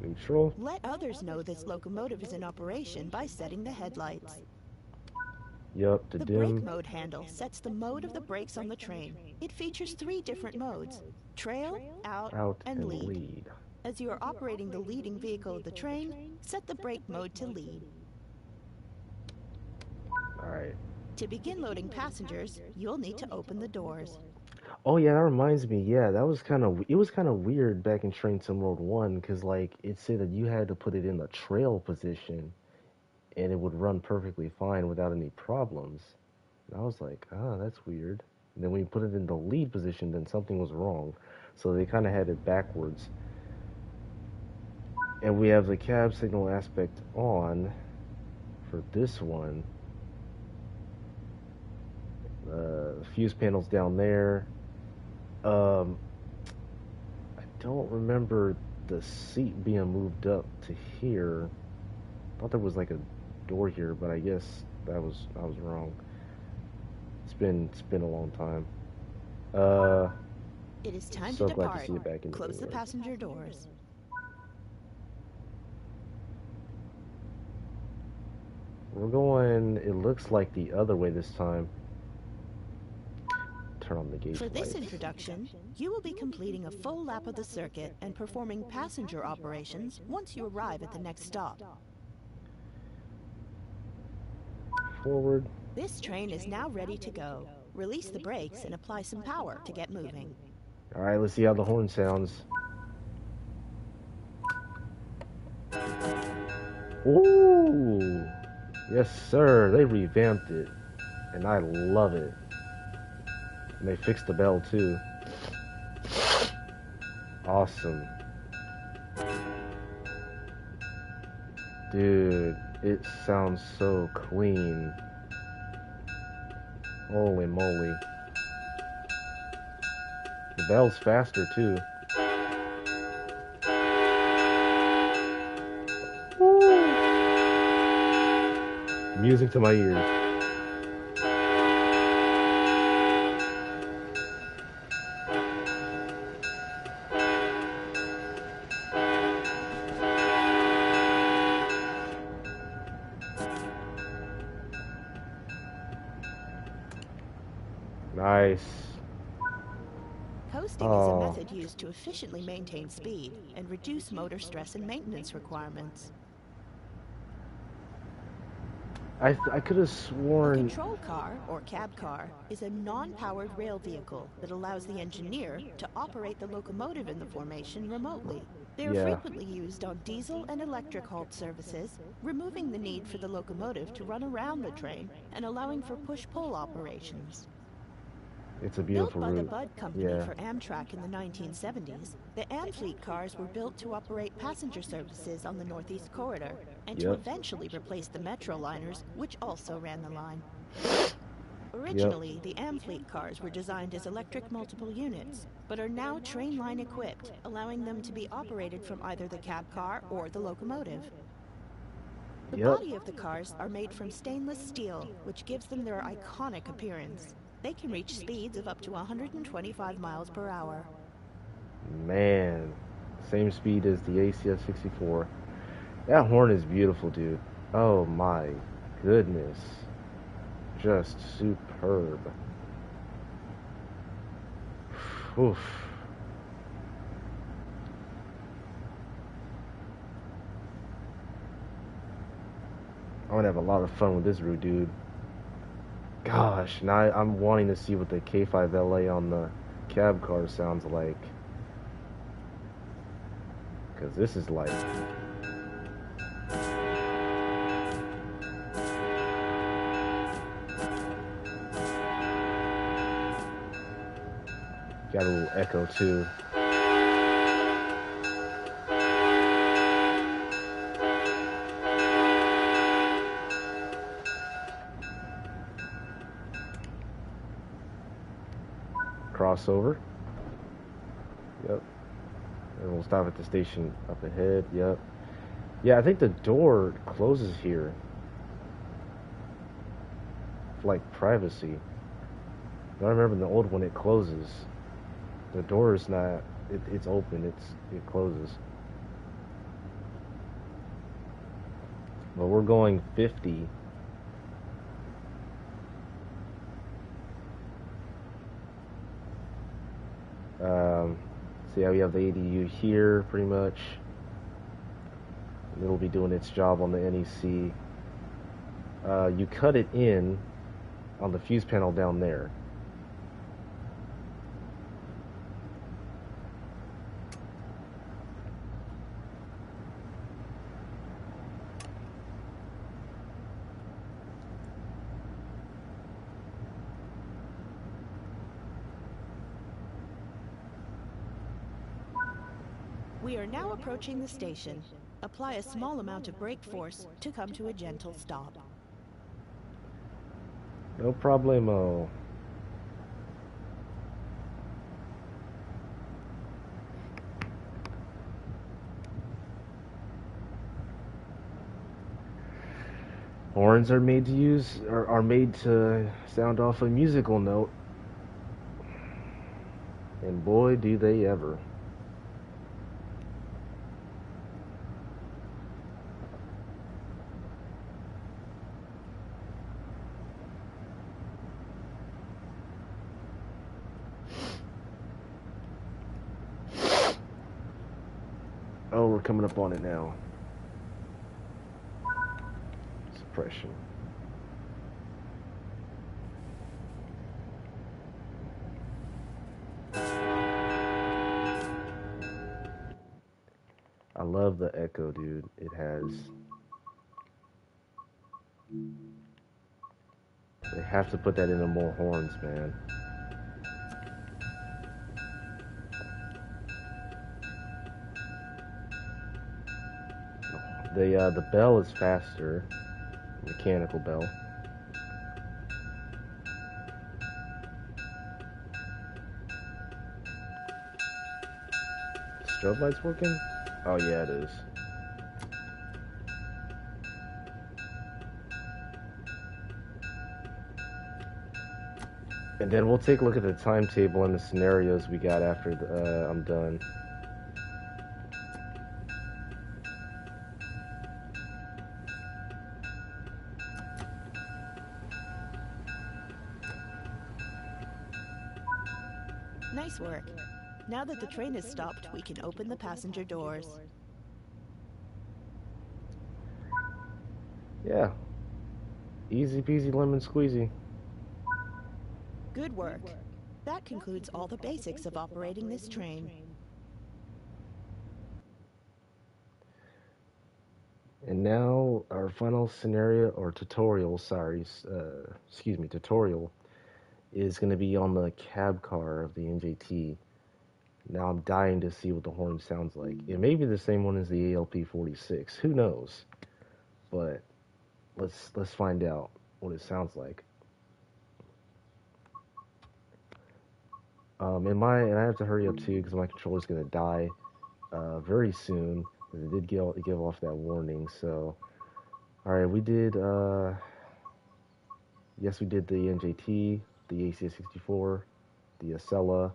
Neutral. Let others know this locomotive is in operation by setting the headlights. Yup, the dim. Brake mode handle sets the mode of the brakes on the train. It features 3 different modes: trail, out, and lead. As you are operating the leading vehicle of the train, set the brake mode to lead. Alright. To begin loading passengers, you'll need to open the doors. Oh yeah, that reminds me. Yeah, that was it was kind of weird back in Train Sim World 1 because like it said that you had to put it in the trail position and it would run perfectly fine without any problems. And I was like, ah, that's weird. And then when you put it in the lead position, then something was wrong. So they kind of had it backwards. And we have the cab signal aspect on for this one. Fuse panels down there. I don't remember the seat being moved up to here. I thought there was like a door here, but I guess I was wrong. It's been a long time. It is time so to glad depart. to see it back in Close the the passenger doors. We're going, it looks like the other way this time. Turn on the gauge For this lights. introduction, you will be completing a full lap of the circuit and performing passenger operations once you arrive at the next stop. Forward. This train is now ready to go. Release the brakes and apply some power to get moving. Alright, let's see how the horn sounds. Ooh! Yes, sir. They revamped it. And I love it. And they fixed the bell, too. Awesome. Dude, it sounds so clean. Holy moly. The bell's faster, too. Woo! Music to my ears. Nice. Coasting is a method used to efficiently maintain speed and reduce motor stress and maintenance requirements. I could have A sworn... control car, or cab car, is a non-powered rail vehicle that allows the engineer to operate the locomotive in the formation remotely. They are Yeah, frequently used on diesel and electric halt services, removing the need for the locomotive to run around the train and allowing for push-pull operations. it's a Built beautiful by the route. Budd Company Yeah, for Amtrak in the 1970s, the Amfleet cars were built to operate passenger services on the Northeast Corridor and to yep, eventually replace the Metro liners, which also ran the line. yep, Originally, the Amfleet cars were designed as electric multiple units, but are now train line equipped, allowing them to be operated from either the cab car or the locomotive. The yep. body of the cars are made from stainless steel, which gives them their iconic appearance. They can reach speeds of up to 125 miles per hour. Man, same speed as the ACS-64. That horn is beautiful, dude. Oh my goodness. Just superb. Oof. I'm gonna have a lot of fun with this route, dude. Gosh, now I'm wanting to see what the K5LA on the cab car sounds like. Because this is like... Got a little echo, too. Crossover. Yep. And we'll stop at the station up ahead. Yep. Yeah, I think the door closes here. For like privacy. I remember in the old one it closes. The door is not. It's open. It closes. But we're going 50. So yeah, we have the ADU here pretty much. And it'll be doing its job on the NEC. You cut it in on the fuse panel down there. We are now approaching the station. Apply a small amount of brake force to come to a gentle stop. No problemo. Horns are made to are made to sound off a musical note. And boy, do they ever. Oh, we're coming up on it now. Suppression. I love the echo, dude. It has... They have to put that into more horns, man. The bell is faster. Mechanical bell. Strobe lights working? Oh yeah, it is. And then we'll take a look at the timetable and the scenarios we got after I'm done. Nice work. Now that the train is stopped, we can open the passenger doors. Yeah. Easy peasy lemon squeezy. Good work. That concludes all the basics of operating this train. And now our final scenario or tutorial, sorry, excuse me, tutorial is going to be on the cab car of the NJT. Now I'm dying to see what the horn sounds like. It may be the same one as the ALP-46. Who knows? But let's find out what it sounds like. And I have to hurry up too because my controller's gonna die very soon. Because it did give off that warning. So, all right, we did. Yes, we did the NJT, the ACS-64, the Acela.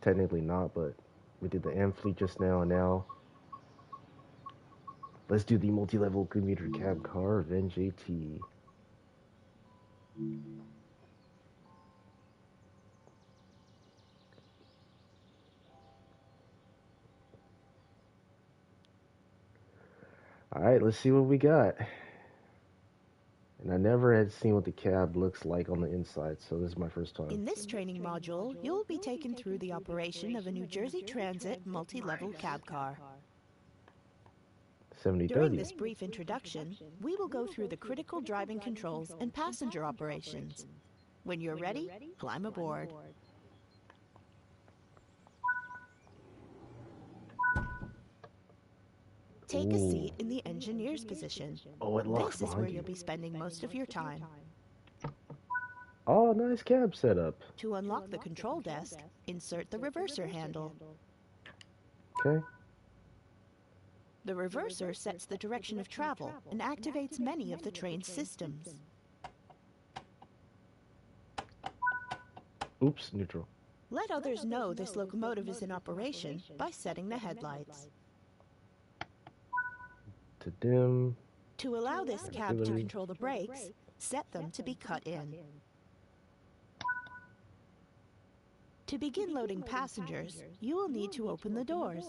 Technically not, but we did the AM fleet just now. And now let's do the multi-level commuter cab car of NJT. All right, let's see what we got. And I never had seen what the cab looks like on the inside, so this is my first time. In this training module, you'll be taken through the operation of a New Jersey Transit multi-level cab car. 70-30. During this brief introduction, we will go through the critical driving controls and passenger operations. When you're ready, climb aboard. Take a seat in the engineer's position. Oh, it locks This is where behind you. you'll be spending most of your time. Oh, nice cab setup. To unlock the control desk, insert the reverser handle. Okay. The reverser sets the direction of travel and activates many of the train's systems. Oops, neutral. Let others know this locomotive is in operation by setting the headlights. To dim. To allow this cab to control the brakes, set them to be cut in. To begin loading passengers, you will need to open the doors.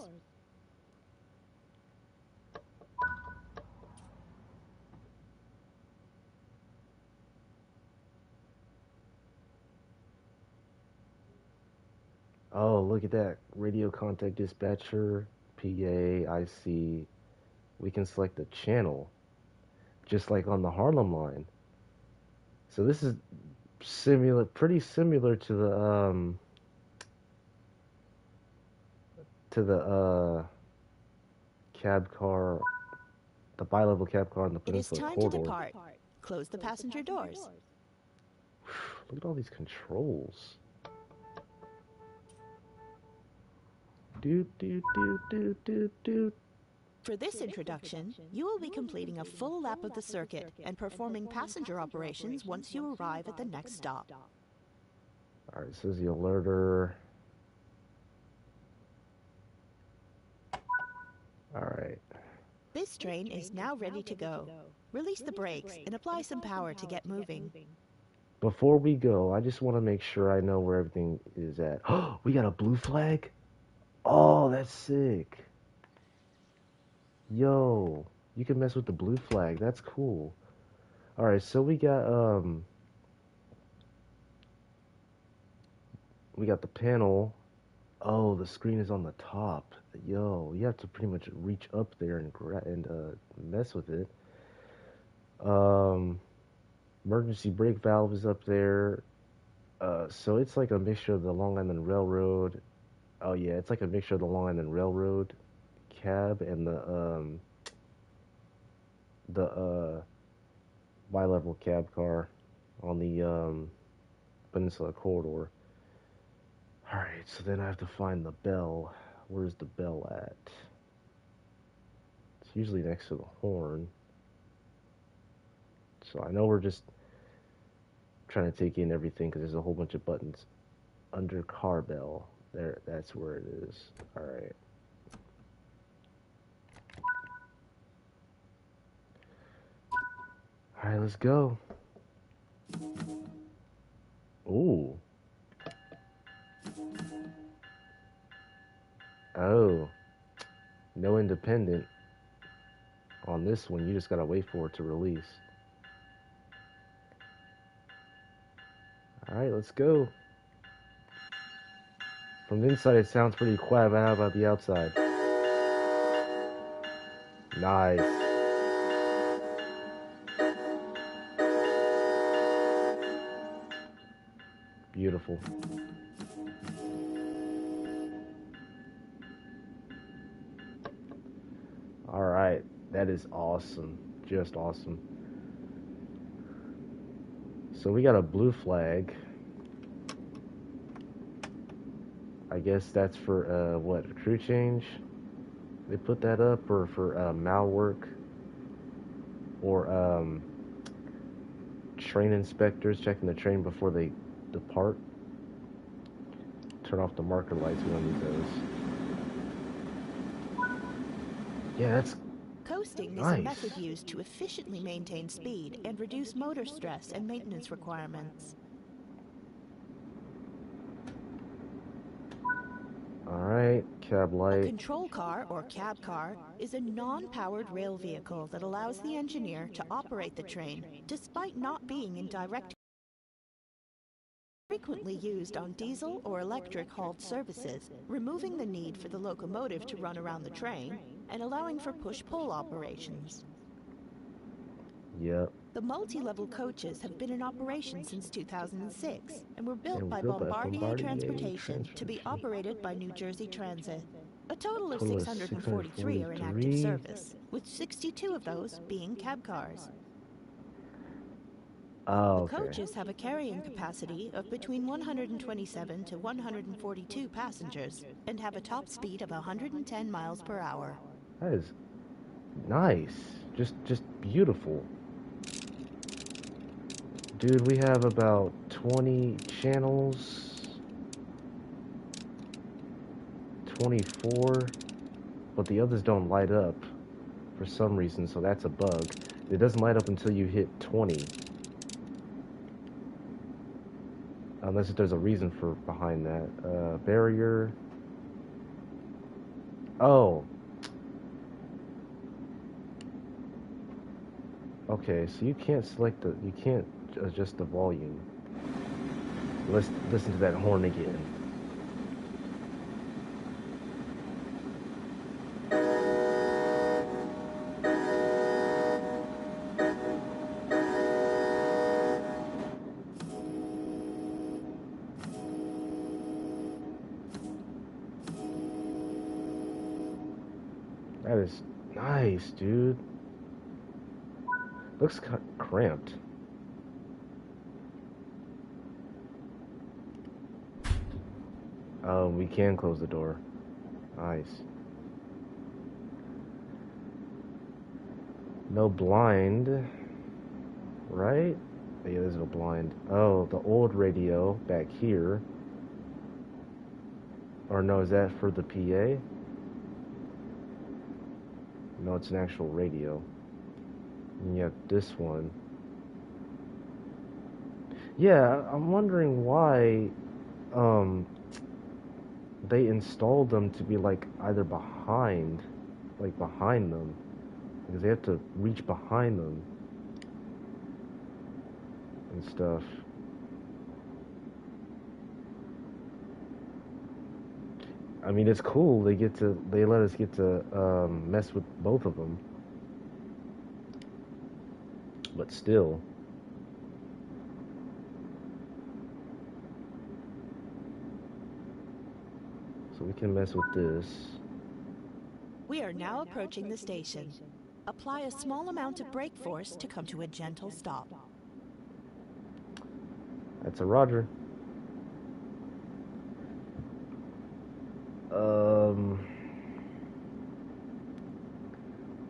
Oh, look at that. Radio contact dispatcher, PA, IC. We can select the channel, just like on the Harlem line. So this is pretty similar to the cab car, the bi-level cab car on the Peninsula It is time Corridor. to depart. Close the passenger doors. Look at all these controls. Do do do do do do. For this introduction, you will be completing a full lap of the circuit and performing passenger operations once you arrive at the next stop. All right, so this is the alerter. All right. This train is now ready to go. Release the brakes and apply some power to get moving. Before we go, I just want to make sure I know where everything is at. Oh, we got a blue flag? Oh, that's sick. Yo, you can mess with the blue flag. That's cool. All right, so we got the panel. Oh, the screen is on the top. Yo, you have to pretty much reach up there and mess with it. Emergency brake valve is up there. So it's like a mixture of the Long Island Railroad. Oh yeah, it's like a mixture of the Long Island Railroad cab and the bi-level cab car on the Peninsula Corridor. Alright, so then I have to find the bell. Where's the bell at? It's usually next to the horn. So I know we're just trying to take in everything because there's a whole bunch of buttons. Under car bell. There, that's where it is. Alright. Alright, let's go. Ooh. Oh. No independent. On this one, you just gotta wait for it to release. Alright, let's go. From the inside, it sounds pretty quiet, but how about the outside? Nice. Beautiful. All right, that is awesome. Just awesome. So we got a blue flag. I guess that's for what, crew change? They put that up, or for mal work, or train inspectors checking the train before they depart. Turn off the marker lights. We don't need those. Yeah, that's Coasting is a nice. method used to efficiently maintain speed and reduce motor stress and maintenance requirements. Alright, cab A light. control car, or cab car, is a non-powered rail vehicle that allows the engineer to operate the train despite not being in direct frequently used on diesel or electric hauled services, removing the need for the locomotive to run around the train and allowing for push-pull operations. Yep. The multi-level coaches have been in operation since 2006 and were built And by built by Bombardier Bombardier Transportation to be operated by New Jersey Transit. A total of Total of 643 are in active 643. service, with 62 of those being cab cars. Oh, The okay. coaches have a carrying capacity of between 127 to 142 passengers and have a top speed of 110 miles per hour. That is nice. Just beautiful. Dude, we have about 20 channels. 24. But the others don't light up for some reason, so that's a bug. It doesn't light up until you hit 20. Unless there's a reason for behind that. Barrier. Oh. Okay, so you can't you can't adjust the volume. Let's listen to that horn again. That is nice, dude. Looks cramped. Oh, we can close the door. Nice. No blind, right? Yeah, there's no blind. Oh, the old radio back here. Or no, is that for the PA? No, it's an actual radio. And you have this one. Yeah, I'm wondering why they installed them to be like either behind them, because they have to reach behind them and stuff. I mean, it's cool. They let us get to mess with both of them, but still. So we can mess with this. We are now approaching the station. Apply a small amount of brake force to come to a gentle stop. That's a Roger.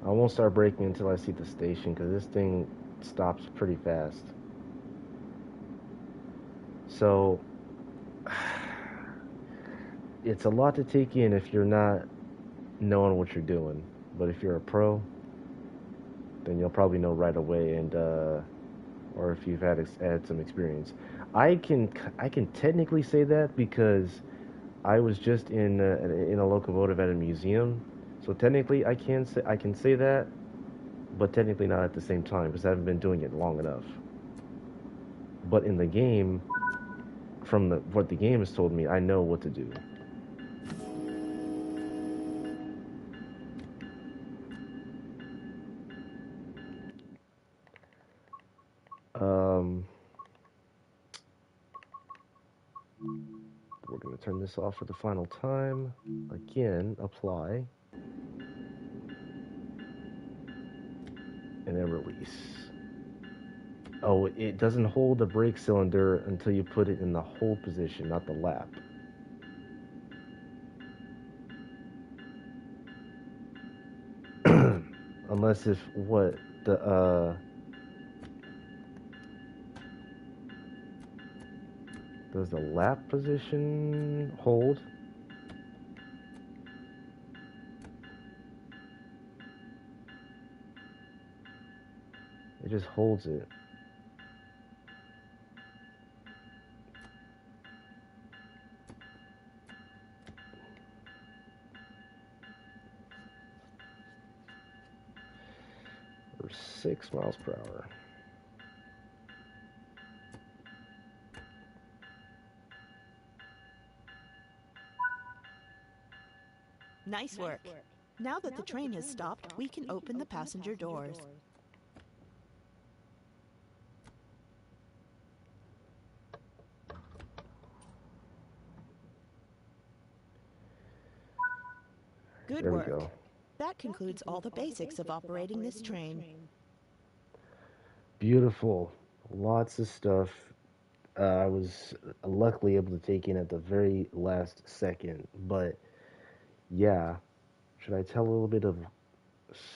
I won't start braking until I see the station, because this thing stops pretty fast. So it's a lot to take in if you're not knowing what you're doing. But if you're a pro, then you'll probably know right away, and or if you've had some experience. I can technically say that because I was just in a locomotive at a museum, so technically I can say that, but technically not at the same time because I haven't been doing it long enough. But in the game, from what the game has told me, I know what to do. Um, I'm gonna turn this off for the final time. Again, apply. And then release. Oh, it doesn't hold the brake cylinder until you put it in the hold position, not the lap. Unless if what the does the lap position hold? It just holds it. Or 6 miles per hour. Nice work. Now that the train has stopped, we can open the passenger doors. Good There we work. go. That concludes all the basics of operating this train. Beautiful. Lots of stuff. I was luckily able to take in at the very last second. But yeah, should I tell a little bit of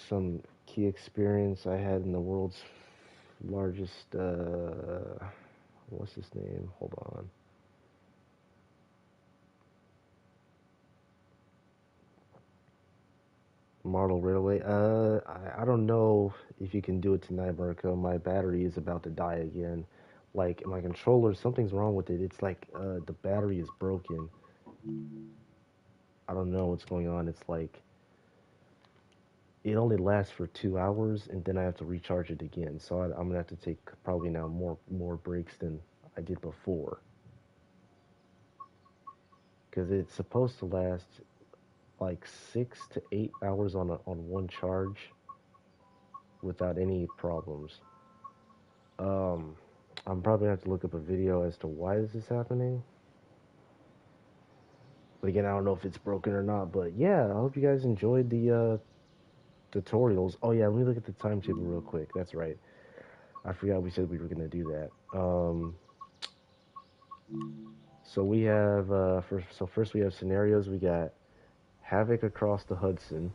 some key experience I had in the world's largest, what's his name? Hold on. Model Railway. I don't know if you can do it tonight, Marco. My battery is about to die again. Like my controller, something's wrong with it. It's like the battery is broken. I don't know what's going on. It's like it only lasts for 2 hours, and then I have to recharge it again. So I'm gonna have to take probably now more breaks than I did before, because it's supposed to last like 6 to 8 hours on one charge without any problems. Um, I'm probably gonna have to look up a video as to why this is happening. But again, I don't know if it's broken or not. But yeah, I hope you guys enjoyed the tutorials. Oh yeah, let me look at the timetable real quick. That's right. I forgot we said we were gonna do that. So we have first we have scenarios. We got Havoc across the Hudson,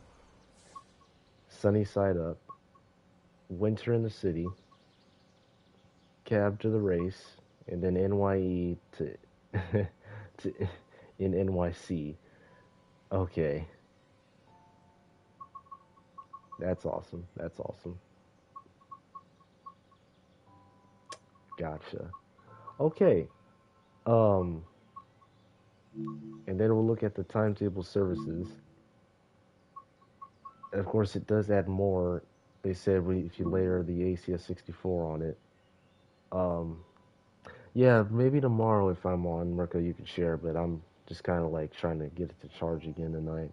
Sunny Side Up, Winter in the City, Cab to the Race, and then NYE to to in NYC. Okay, that's awesome. That's awesome. Gotcha. Okay. Um, and then we'll look at the timetable services. Of course, it does add more. They said if you layer the ACS 64 on it. Um, yeah, maybe tomorrow if I'm on, Mirko, you could share, but I'm just kind of like trying to get it to charge again tonight.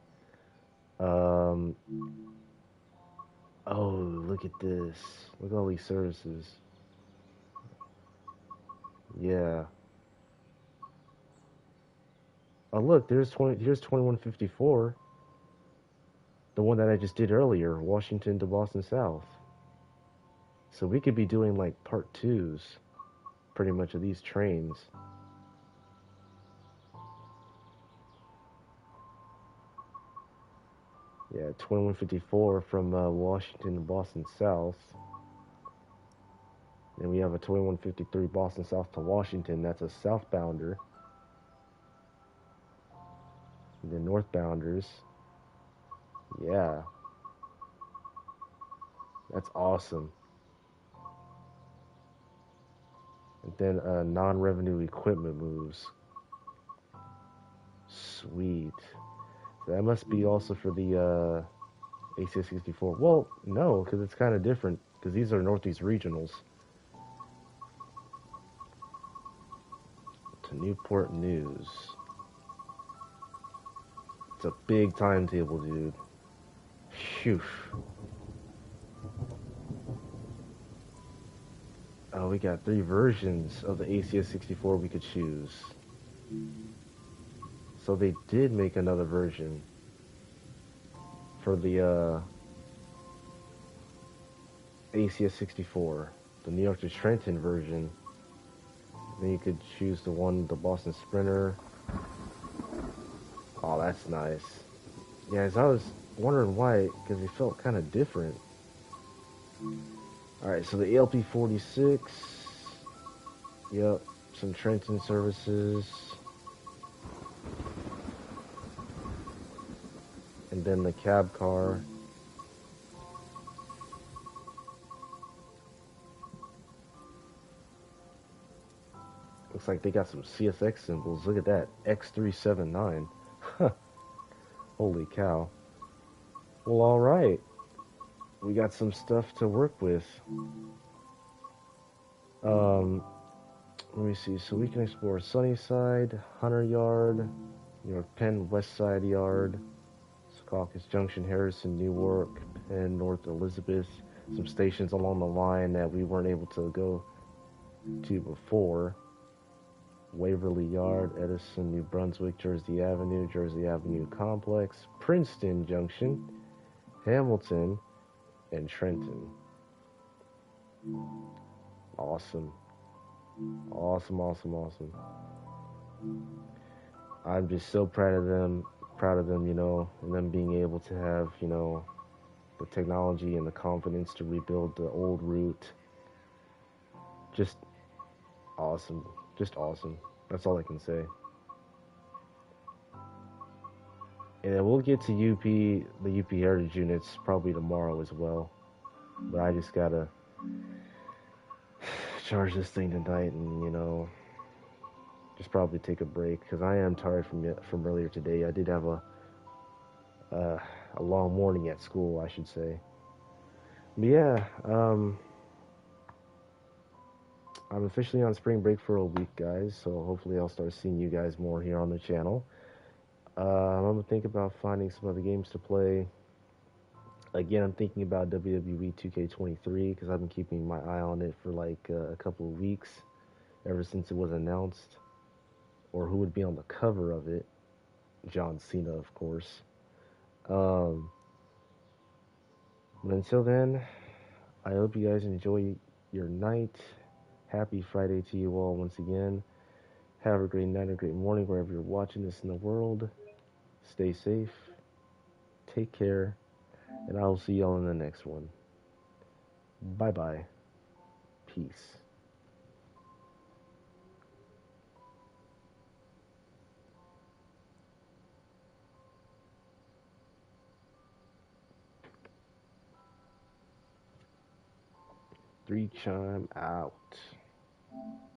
Um, oh, look at this. Look at all these services. Yeah. Oh, look, here's 2154. The one that I just did earlier, Washington to Boston South. So we could be doing like part twos, pretty much, of these trains. Yeah, 2154 from Washington to Boston South. Then we have a 2153 Boston South to Washington. That's a southbounder. And then northbounders. Yeah, that's awesome. And then non-revenue equipment moves. Sweet. So that must be also for the ACS 64. Well, no, because it's kind of different. Because these are Northeast regionals. To Newport News. It's a big timetable, dude. Phew. We got 3 versions of the ACS 64 we could choose. So they did make another version for the ACS 64, the New York to Trenton version. Then you could choose the Boston Sprinter. Oh, that's nice. Yeah, as I was wondering why, because it felt kind of different. Alright, so the ALP 46. Yep, some Trenton services. And then the cab car. Looks like they got some CSX symbols. Look at that. X379. Holy cow. Well, alright. We got some stuff to work with. Um, Let me see. So we can explore Sunnyside, Hunter Yard, New York Penn West Side Yard, Secaucus Junction, Harrison, Newark, Penn, North Elizabeth. Some stations along the line that we weren't able to go to before. Waverly Yard, Edison, New Brunswick, Jersey Avenue Complex, Princeton Junction, Hamilton, and Trenton. Awesome. Awesome. I'm just so proud of them, and them being able to have, the technology and the confidence to rebuild the old route. Just awesome. Just awesome. That's all I can say. And then we'll get to the UP Heritage units probably tomorrow as well. But I just gotta charge this thing tonight and, just probably take a break because I am tired from earlier today. I did have uh, a long morning at school, I should say. But yeah, I'm officially on spring break for a week, guys. So hopefully I'll start seeing you guys more here on the channel. I'm gonna think about finding some other games to play. Again, I'm thinking about WWE 2K23 because I've been keeping my eye on it for like a couple of weeks, ever since it was announced, or who would be on the cover of it. John Cena, of course. Um, but until then, I hope you guys enjoy your night. Happy Friday to you all once again. Have a great night, a great morning wherever you're watching this in the world. Stay safe. Take care. And I will see y'all in the next one. Bye bye. Peace. Three chime out.